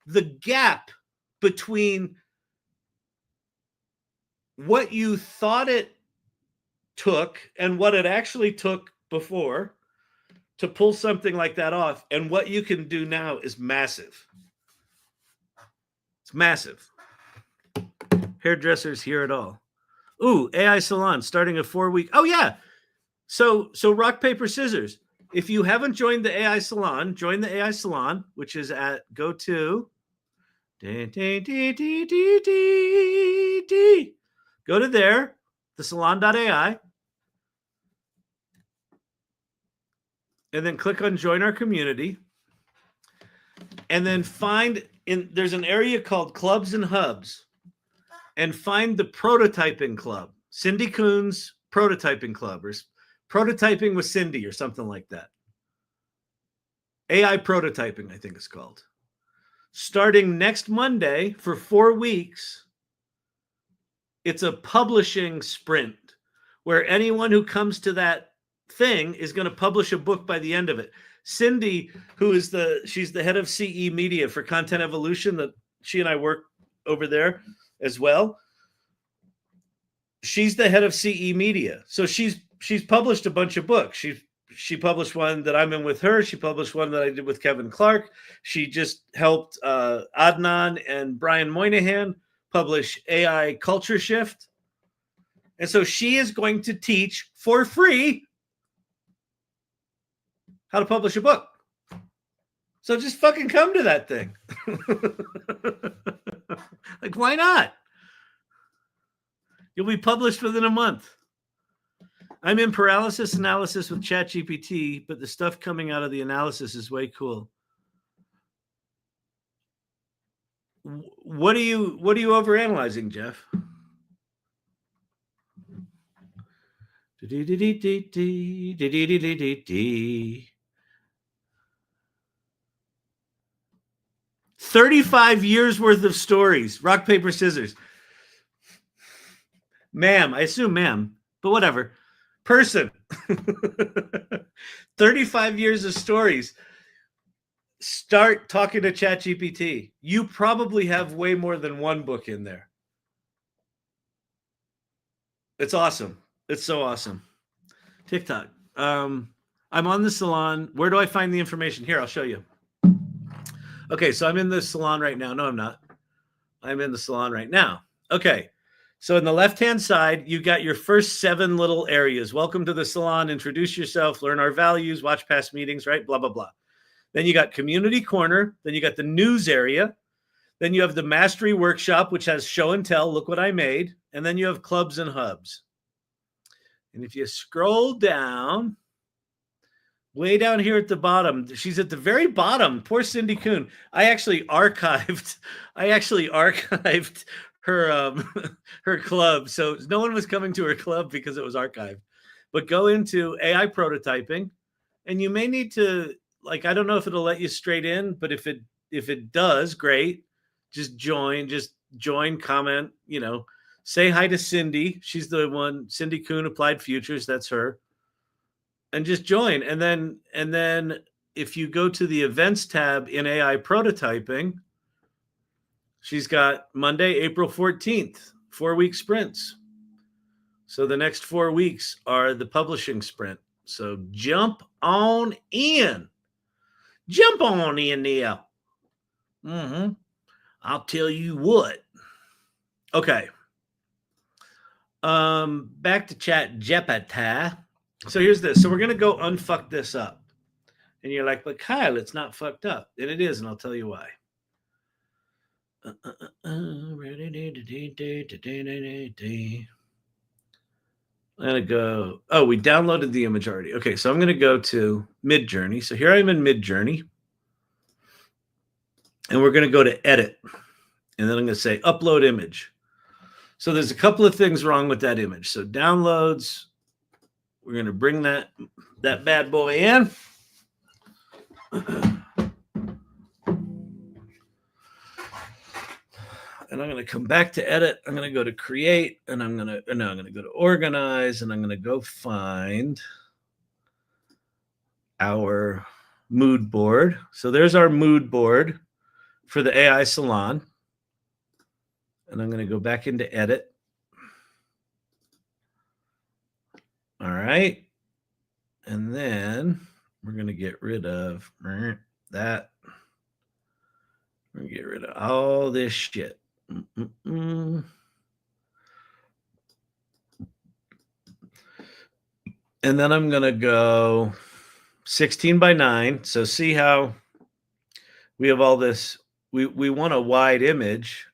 [SPEAKER 1] the gap between what you thought it took and what it actually took before to pull something like that off and what you can do now is massive. It's massive. Hairdressers hear it all. Ooh, AI Salon starting a 4-week. Oh yeah. So rock, paper, scissors. If you haven't joined the AI Salon, join the AI Salon, which is at go to go to there, thesalon.ai, and then click on join our community. And then there's an area called clubs and hubs, and find the prototyping club, Cindy Coons prototyping club, or Prototyping with Cindy or something like that. AI prototyping, I think it's called. Starting next Monday for 4 weeks, it's a publishing sprint where anyone who comes to that thing is going to publish a book by the end of it. Cindy, she's the head of CE Media for Content Evolution, that she and I work over there as well. She's the head of CE Media. So she's published a bunch of books. She published one that I'm in with her. She published one that I did with Kevin Clark. She just helped Adnan and Brian Moynihan publish AI Culture Shift. And so she is going to teach for free how to publish a book. So just fucking come to that thing. Like, why not? You'll be published within a month. I'm in paralysis analysis with ChatGPT, but the stuff coming out of the analysis is way cool. What are you overanalyzing, Jeff? 35 years worth of stories. Rock, paper, scissors. Ma'am, I assume ma'am, but whatever. Person. 35 years of stories. Start talking to ChatGPT. You probably have way more than one book in there. It's awesome. It's so awesome. TikTok. I'm on the salon. Where do I find the information? Here, I'll show you. Okay, so I'm in the salon right now. No, I'm not. I'm in the salon right now. Okay, so in the left-hand side, you got your first 7 little areas. Welcome to the salon. Introduce yourself. Learn our values. Watch past meetings, right? Blah, blah, blah. Then you got community corner. Then you got the news area. Then you have the mastery workshop, which has show and tell. Look what I made. And then you have clubs and hubs. And if you scroll down, way down here at the bottom, she's at the very bottom. Poor Cindy Coons. I actually archived her her club, so no one was coming to her club because it was archived. But go into AI prototyping, and you may need to, like, I don't know if it'll let you straight in, but if it does, great. Just join, comment, say hi to Cindy. She's the one, Cindy Coons, Applied Futures, that's her. And just join. And then if you go to the events tab in AI prototyping, she's got Monday, April 14th, 4-week sprints. So the next 4 weeks are the publishing sprint. So jump on in. Jump on in there. I'll tell you what. Okay. Back to Chat Jeopardy. So here's this. So we're going to go unfuck this up. And you're like, but Kyle, it's not fucked up. And it is, and I'll tell you why. I'm going to go, we downloaded the image already. Okay, so I'm going to go to Midjourney. So here I am in Midjourney. And we're going to go to edit. And then I'm going to say upload image. So there's a couple of things wrong with that image. So downloads, we're going to bring that bad boy in. And I'm going to come back to edit. I'm going to go to create, and I'm going to go to organize, and I'm going to go find our mood board. So there's our mood board for the AI Salon. And I'm going to go back into edit. All right. And then we're going to get rid of that. We're going to get rid of all this shit. And then I'm going to go 16 by 9. So see how we have all this. We want a wide image.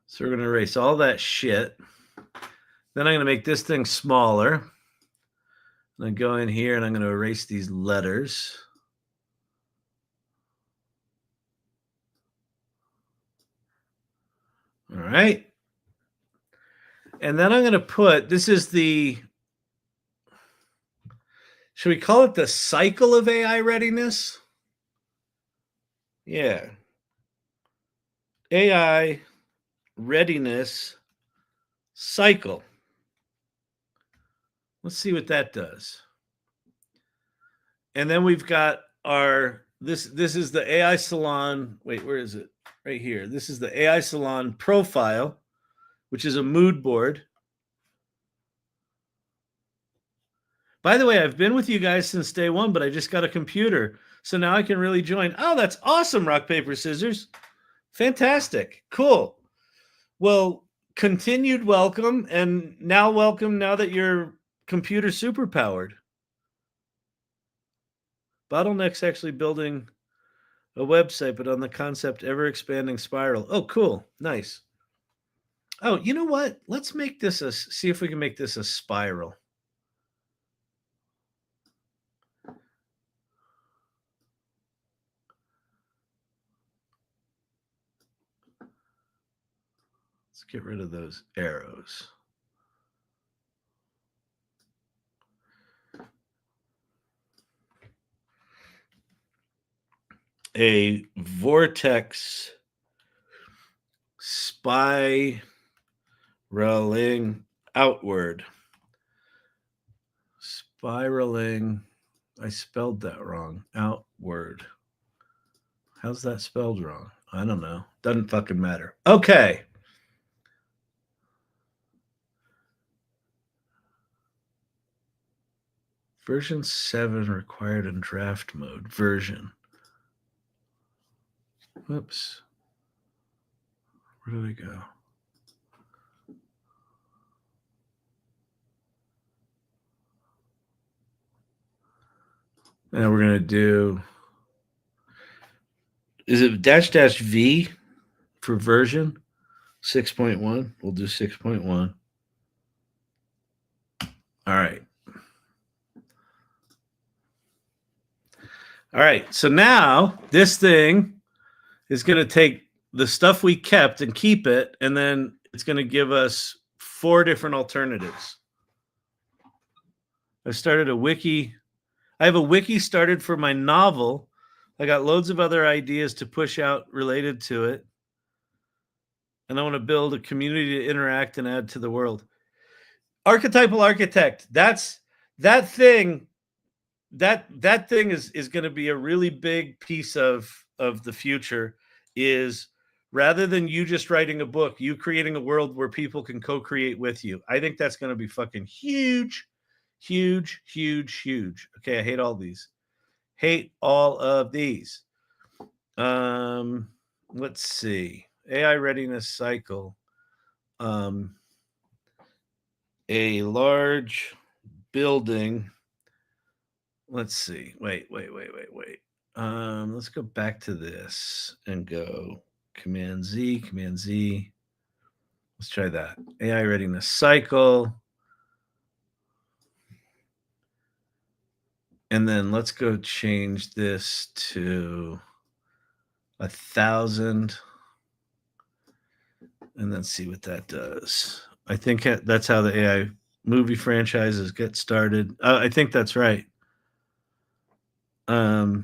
[SPEAKER 1] So we're going to erase all that shit. Then I'm going to make this thing smaller. And I go in here and I'm going to erase these letters. All right. And then I'm going to put, this is the, should we call it the cycle of AI readiness? Yeah. AI readiness cycle. Let's see what that does. And then we've got our, this is the AI Salon. Wait, where is it? Right here. This is the AI Salon profile, which is a mood board. By the way, I've been with you guys since day one, but I just got a computer. So now I can really join. Oh, that's awesome, rock, paper, scissors. Fantastic. Cool. Well, continued welcome. And now welcome now that you're computer superpowered. Bottleneck's actually building a website, but on the concept ever-expanding spiral. Oh, cool. Nice. Oh, you know what? Let's make this see if we can make this a spiral. Let's get rid of those arrows. A vortex spiraling outward. Spiraling. I spelled that wrong. Outward. How's that spelled wrong? I don't know. Doesn't fucking matter. Okay. Version 7 required in draft mode. Version. Whoops. Where do we go? And we're going to do, is it -- V for version 6.1? We'll do 6.1. All right. All right. So now this thing is going to take the stuff we kept and keep it, and then it's going to give us 4 different alternatives. I started a wiki. I have a wiki started for my novel. I got loads of other ideas to push out related to it. And I want to build a community to interact and add to the world. Archetypal architect. That's that thing. That thing is going to be a really big piece of the future. Is rather than you just writing a book, you creating a world where people can co-create with you. I think that's going to be fucking huge, huge, huge, huge. Okay, I hate all these. Hate all of these. Let's see. AI readiness cycle. A large building. Let's see. Wait. Let's go back to this and go Command Z. Let's try that. AI readiness cycle. And then let's go change this to 1,000. And then see what that does. I think that's how the AI movie franchises get started. I think that's right. Oh,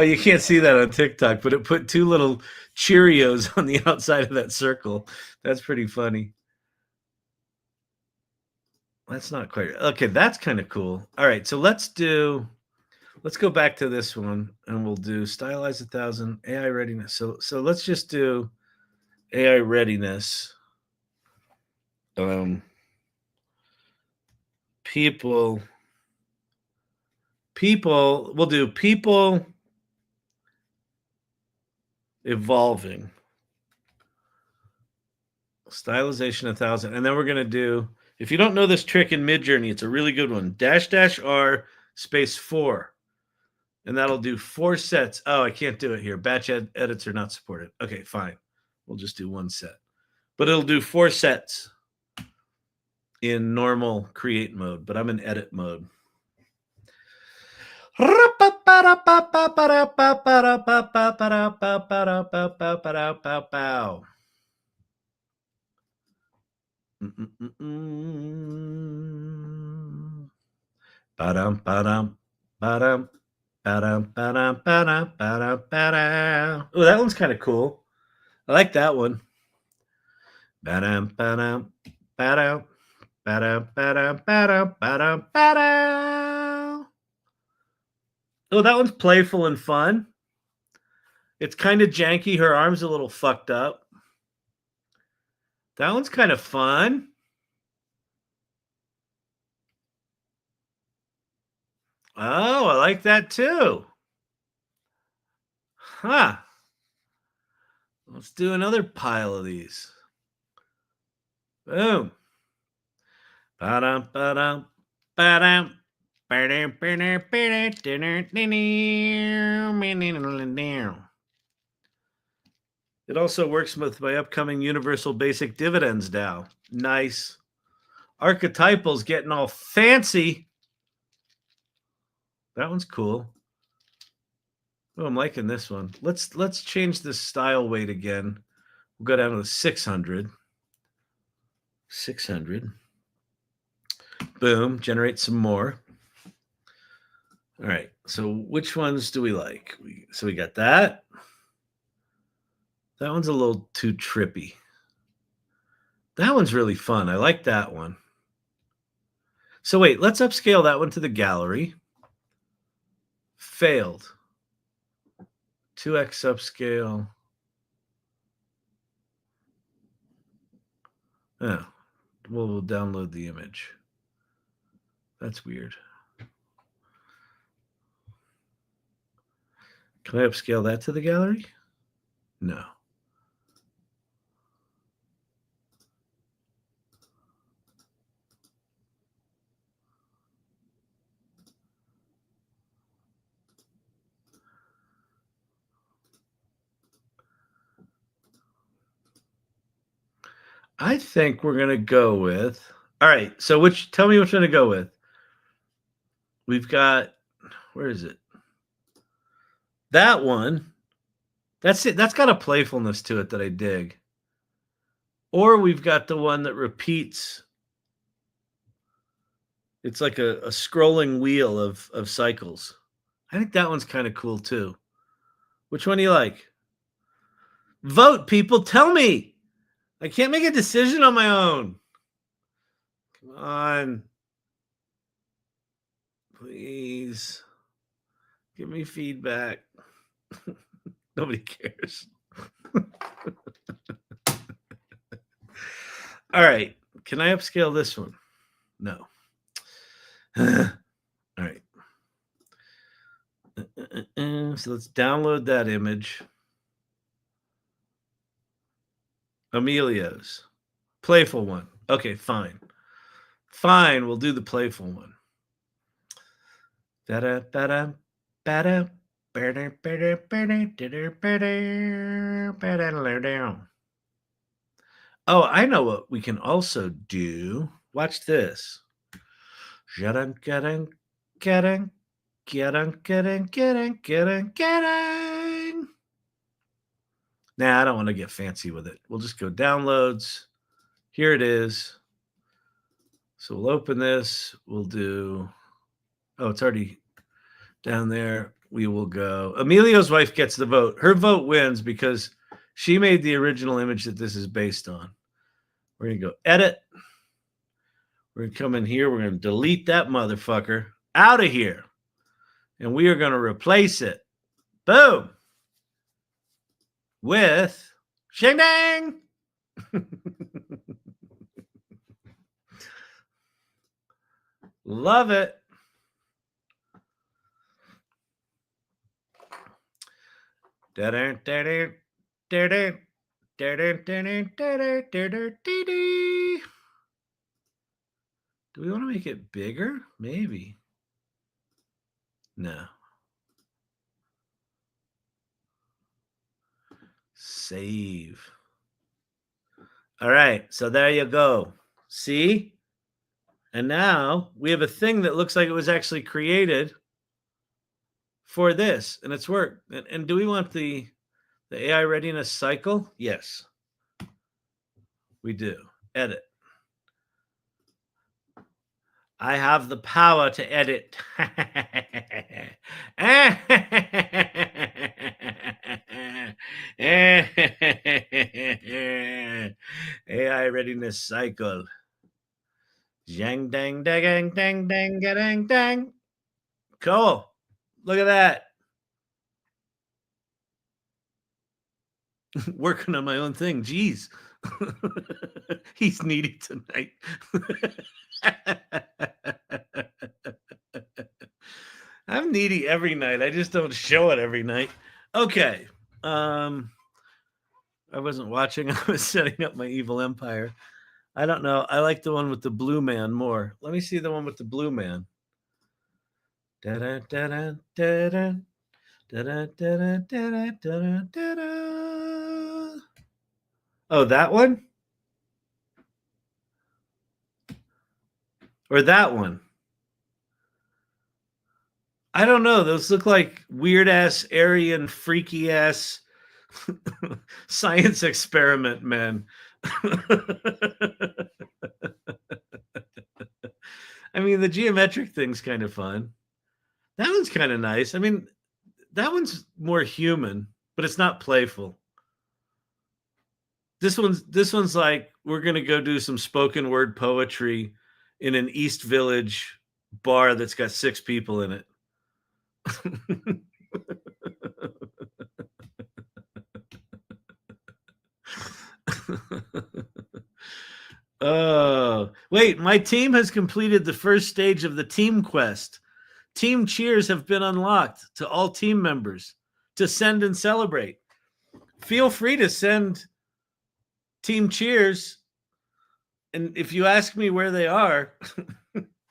[SPEAKER 1] you can't see that on TikTok, but it put 2 little Cheerios on the outside of that circle. That's pretty funny. That's not quite okay. That's kind of cool. All right, so let's go back to this one, and we'll do stylize 1,000 AI readiness. So let's just do AI readiness. People. We'll do people evolving. Stylization 1,000, and then we're gonna do. If you don't know this trick in Midjourney, it's a really good one. -- R space 4. And that'll do 4 sets. Oh, I can't do it here. Batch edits are not supported. Okay, fine. We'll just do 1 set. But it'll do 4 sets in normal create mode, but I'm in edit mode. Ba-dum, ba-dum, ba-dum, ba-dum, ba-dum, ba-dum, ba-dum, ba-dum. Oh, that one's kind of cool. I like that one. Ba-dum, ba-dum, ba-dum, ba-dum, ba-dum, ba-dum, ba-dum, ba-dum. Oh, that one's playful and fun. It's kind of janky. Her arm's a little fucked up. That one's kind of fun. Oh, I like that too. Huh. Let's do another pile of these. Boom. Ba-dum, ba-dum, ba-dum. It also works with my upcoming Universal Basic Dividends DAO. Nice. Archetypal's getting all fancy. That one's cool. Oh, I'm liking this one. Let's change the style weight again. We'll go down to the 600. 600. Boom. Generate some more. All right. So which ones do we like? So we got that. That one's a little too trippy. That one's really fun. I like that one. So wait, let's upscale that one to the gallery. Failed. 2x upscale. Oh, we'll download the image. That's weird. Can I upscale that to the gallery? No. I think we're going to go with, all right. So tell me which one to go with. We've got, where is it? That one. That's it. That's got a playfulness to it that I dig. Or we've got the one that repeats. It's like a scrolling wheel of cycles. I think that one's kind of cool too. Which one do you like? Vote, people. Tell me. I can't make a decision on my own. Come on. Please. Give me feedback. Nobody cares. All right. Can I upscale this one? No. All right. So let's download that image. Emilio's. Playful one. Okay, fine. Fine, we'll do the playful one. Oh, I know what we can also do. Watch this. Nah, I don't want to get fancy with it. We'll just go downloads. Here it is. So we'll open this. We'll do, oh, it's already down there. We will go. Emilio's wife gets the vote. Her vote wins because she made the original image that this is based on. We're going to go edit. We're going to come in here. We're going to delete that motherfucker out of here. And we are going to replace it. Boom. With shing dang. Love it. Do we want to make it bigger? Maybe. No. Save. All right, so there you go. See? And now we have a thing that looks like it was actually created for this, and it's worked. And do we want the AI readiness cycle? Yes, we do. Edit. I have the power to edit. AI readiness cycle. Jang dang dang dang dang dang dang. Cool. Look at that. Working on my own thing. Jeez. He's needy tonight. I'm needy every night. I just don't show it every night. Okay. I wasn't watching. I was setting up my evil empire. I don't know. I like the one with the blue man more. Let me see the one with the blue man. Da-da, da-da, da-da, da-da, da-da, da-da, da-da, da-da. Oh, that one? Or that one? I don't know. Those look like weird ass Aryan freaky ass science experiment men. I mean, the geometric thing's kind of fun. That one's kind of nice. I mean, that one's more human, but it's not playful. This one's like, we're gonna go do some spoken word poetry in an East Village bar that's got 6 people in it. Oh, wait, my team has completed the first stage of the team quest. Team cheers have been unlocked to all team members to send and celebrate. Feel free to send team cheers. And if you ask me where they are,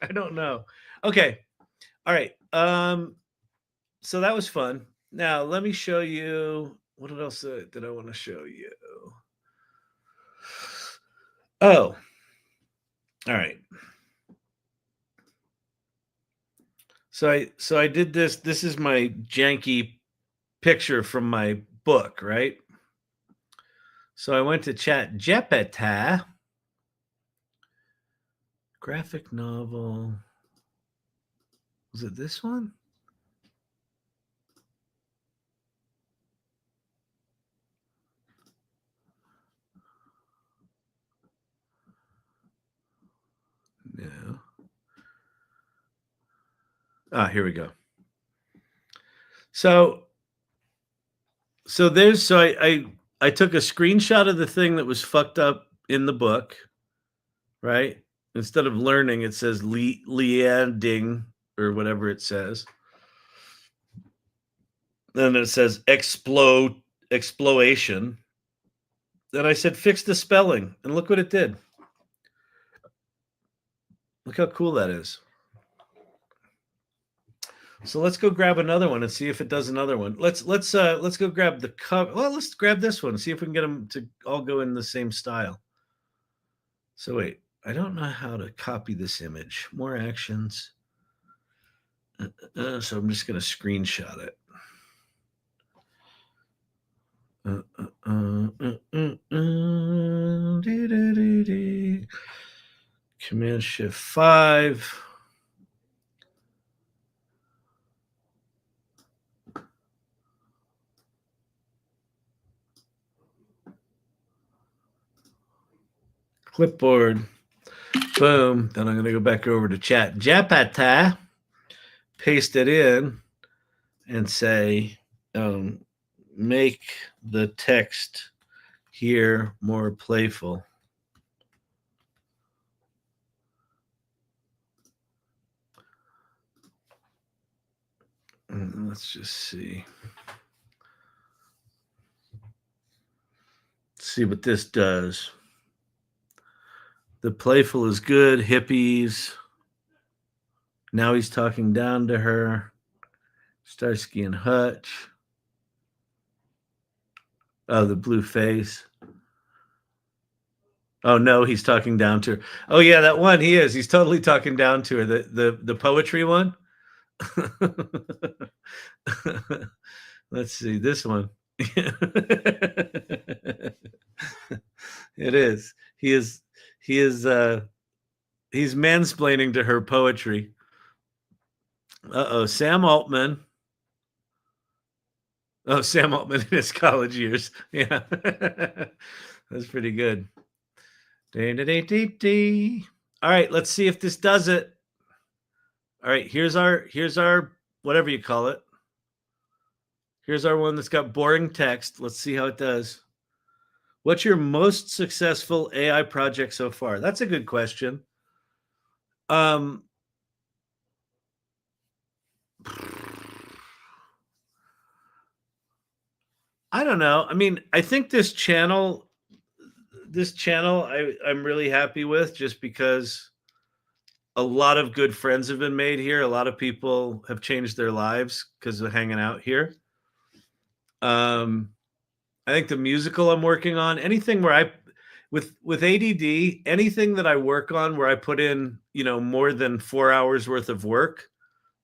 [SPEAKER 1] I don't know. Okay. All right. So that was fun. Now let me show you what else did I want to show you? Oh. All right. So I did this. This is my janky picture from my book, right? So I went to Chat Jeopardy. Graphic novel. Was it this one? No. Ah, here we go. So I took a screenshot of the thing that was fucked up in the book, right? Instead of learning, it says leanding or whatever it says. Then it says exploration. Then I said fix the spelling, and look what it did. Look how cool that is. So let's go grab another one and see if it does another one. Let's go grab the cover. Well, let's grab this one and see if we can get them to all go in the same style. So wait, I don't know how to copy this image. More actions. So I'm just going to screenshot it. Command Shift 5. Clipboard. Boom. Then I'm going to go back over to Chat Jeopardy, paste it in, and say, make the text here more playful. Let's just see. Let's see what this does. The playful is good. Hippies. Now he's talking down to her. Starsky and Hutch. Oh, the blue face. Oh no, he's talking down to her. Oh yeah, that one he is. He's totally talking down to her. The poetry one. Let's see this one. It is. He is. He is. He's mansplaining to her poetry. Uh-oh, Sam Altman. Oh, Sam Altman in his college years. Yeah. That's pretty good. All right, let's see if this does it. All right, here's our whatever you call it. Here's our one that's got boring text. Let's see how it does. What's your most successful AI project so far? That's a good question. I don't know. I mean, I think this channel I'm really happy with, just because a lot of good friends have been made here. A lot of people have changed their lives because of hanging out here. I think the musical I'm working on, anything where I with ADD, anything that I work on where I put in, more than 4 hours worth of work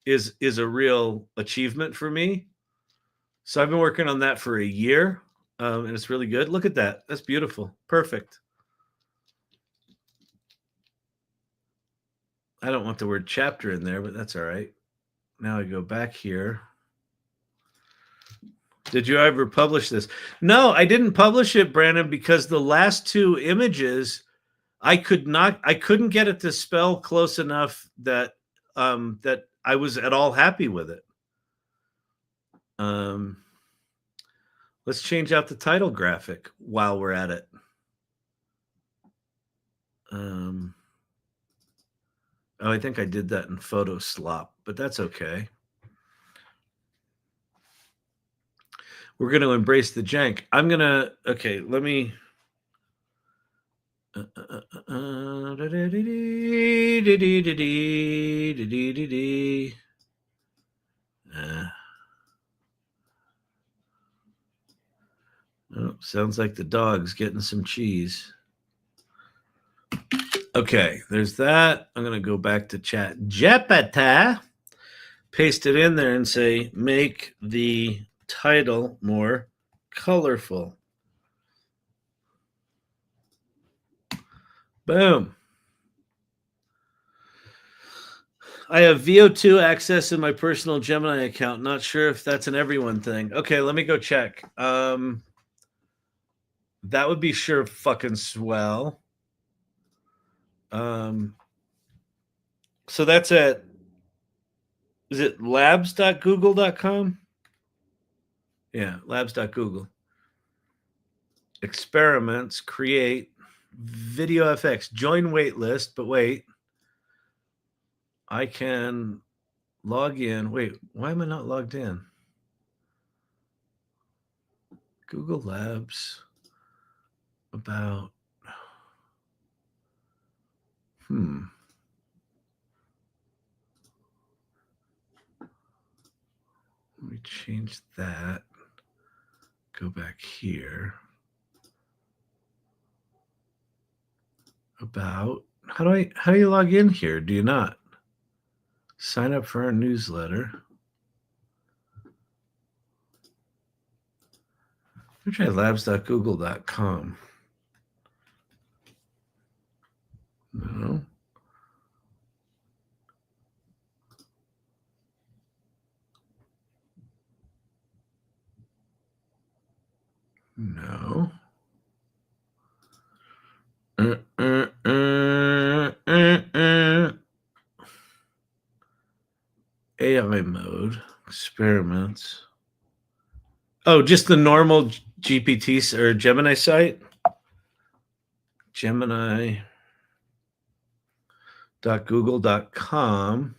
[SPEAKER 1] is a real achievement for me. So I've been working on that for a year, and it's really good. Look at that. That's beautiful. Perfect. I don't want the word chapter in there, but that's all right. Now I go back here. Did you ever publish this? No, I didn't publish it, Brandon, because the last two images, I couldn't get it to spell close enough that that I was at all happy with it. Let's change out the title graphic while we're at it. Oh, I think I did that in Photo Slop, but that's okay. We're going to embrace the jank. I'm going to, okay, let me. Oh, sounds like the dog's getting some cheese. Okay, there's that. I'm going to go back to Chat Jeopardy, paste it in there and say, make the title more colorful. Boom. I have V2 access in my personal Gemini account. Not sure if that's an everyone thing. Okay, let me go check. That would be sure fucking swell. So that's at, is it labs.google.com? Yeah, labs.google. Experiments, create, video FX, join waitlist, but wait. I can log in. Wait, why am I not logged in? Google Labs. About. Let me change that. Go back here. About. How do you log in here? Do you not? Sign up for our newsletter. Let me try labs.google.com. No. No. AI mode, experiments. Oh, just the normal GPT or Gemini site? Gemini.google.com.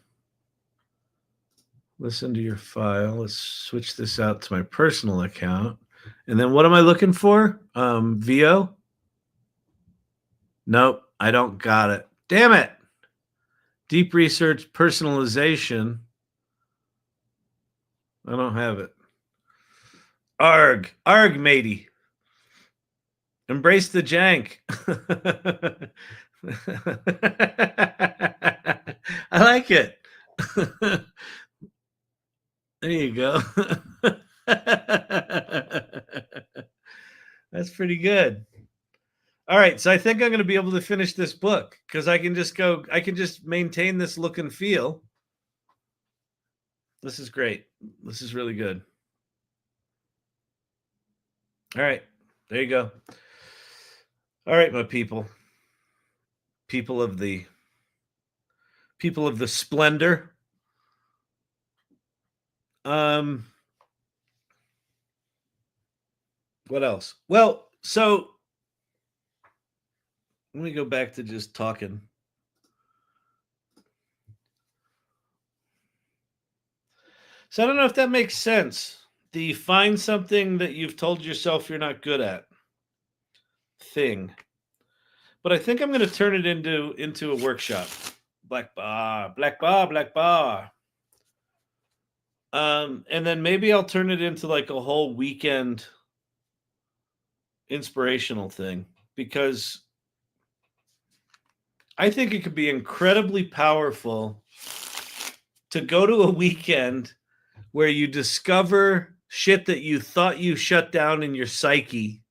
[SPEAKER 1] Listen to your file. Let's switch this out to my personal account. And then what am I looking for? VO? Nope, I don't got it. Damn it. Deep research, personalization. I don't have it. Arg, matey. Embrace the jank. I like it. There you go. That's pretty good. All right, so I think I'm going to be able to finish this book because I can just maintain this look and feel. This is great. This is really good. All right, there you go. All right, my people. People of the splendor. What else? Well, so let me go back to just talking. So I don't know if that makes sense. The find something that you've told yourself you're not good at thing. But I think I'm going to turn it into a workshop. Black bar. And then maybe I'll turn it into like a whole weekend inspirational thing, because I think it could be incredibly powerful to go to a weekend where you discover shit that you thought you shut down in your psyche.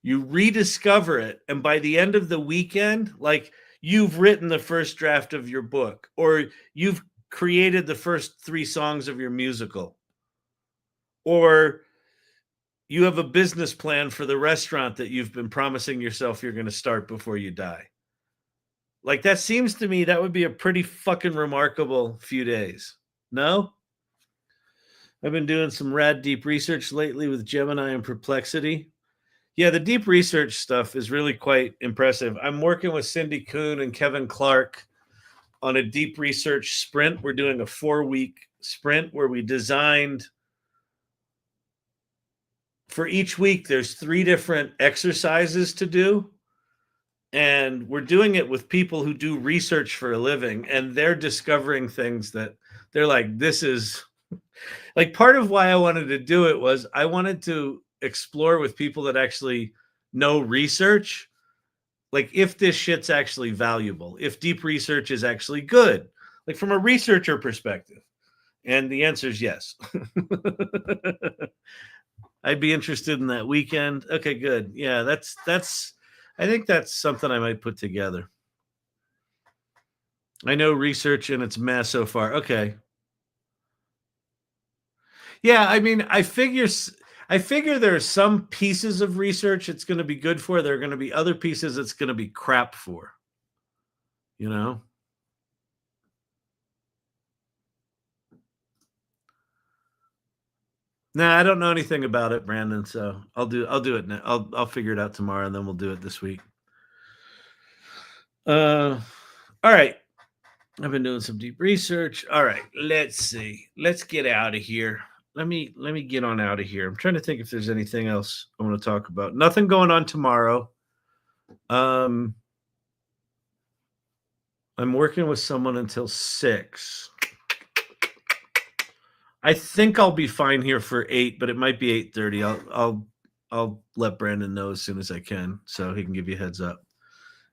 [SPEAKER 1] You rediscover it, and by the end of the weekend, like, you've written the first draft of your book, or you've created the first 3 songs of your musical, or you have a business plan for the restaurant that you've been promising yourself you're going to start before you die. Like, that seems to me that would be a pretty fucking remarkable few days. No? I've been doing some rad deep research lately with Gemini and Perplexity. Yeah, the deep research stuff is really quite impressive. I'm working with Cindy Coons and Kevin Clark on a deep research sprint. We're doing a 4-week sprint where we designed, for each week, there's 3 different exercises to do. And we're doing it with people who do research for a living, and they're discovering things that they're like, this is like, part of why I wanted to do it was I wanted to explore with people that actually know research, like, if this shit's actually valuable, if deep research is actually good, like from a researcher perspective. And the answer is yes. I'd be interested in that weekend. Okay, good. Yeah, that's I think that's something I might put together. I know research and its mess so far. Okay. Yeah, I mean, I figure there are some pieces of research it's going to be good for. There are going to be other pieces it's going to be crap for. You know? Nah, I don't know anything about it, Brandon, so I'll do it now. I'll figure it out tomorrow, and then we'll do it this week. All right. I've been doing some deep research. All right, let's see. Let's get out of here. Let me get on out of here. I'm trying to think if there's anything else I want to talk about. Nothing going on tomorrow. I'm working with someone until 6. I think I'll be fine here for 8, but it might be 8:30. I'll let Brandon know as soon as I can, so he can give you a heads up.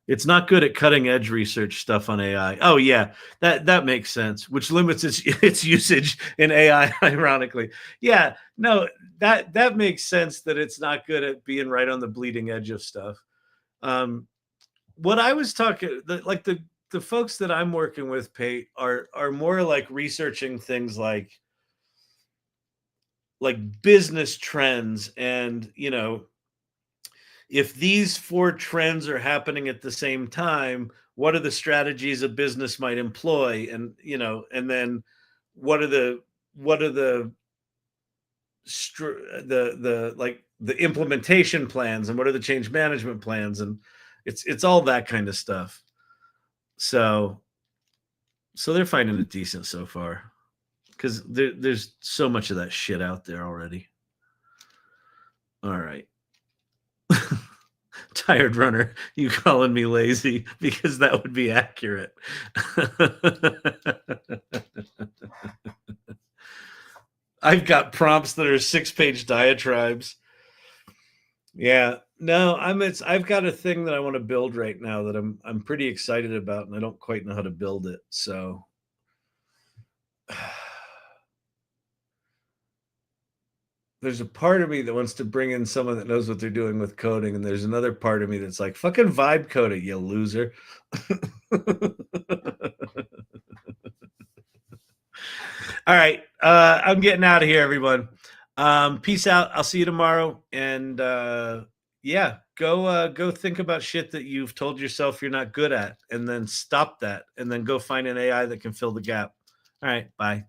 [SPEAKER 1] It's not good at cutting edge research stuff on AI. Oh yeah, that makes sense, which limits its usage in AI, ironically. Yeah, no, that makes sense that it's not good at being right on the bleeding edge of stuff. What I was talking, like the folks that I'm working with, Pate, are more like researching things like business trends, and if these 4 trends are happening at the same time, what are the strategies a business might employ? And, and then what are the implementation plans, and what are the change management plans? And it's all that kind of stuff. So they're finding it decent so far, because there's so much of that shit out there already. All right. Tired runner, you calling me lazy, because that would be accurate. I've got prompts that are 6-page diatribes. Yeah, No, I've got a thing that I want to build right now that I'm pretty excited about, and I don't quite know how to build it. So there's a part of me that wants to bring in someone that knows what they're doing with coding, and there's another part of me that's like, fucking vibe code it, you loser. All right. I'm getting out of here, everyone. Peace out. I'll see you tomorrow. And yeah, go think about shit that you've told yourself you're not good at, and then stop that, and then go find an AI that can fill the gap. All right. Bye.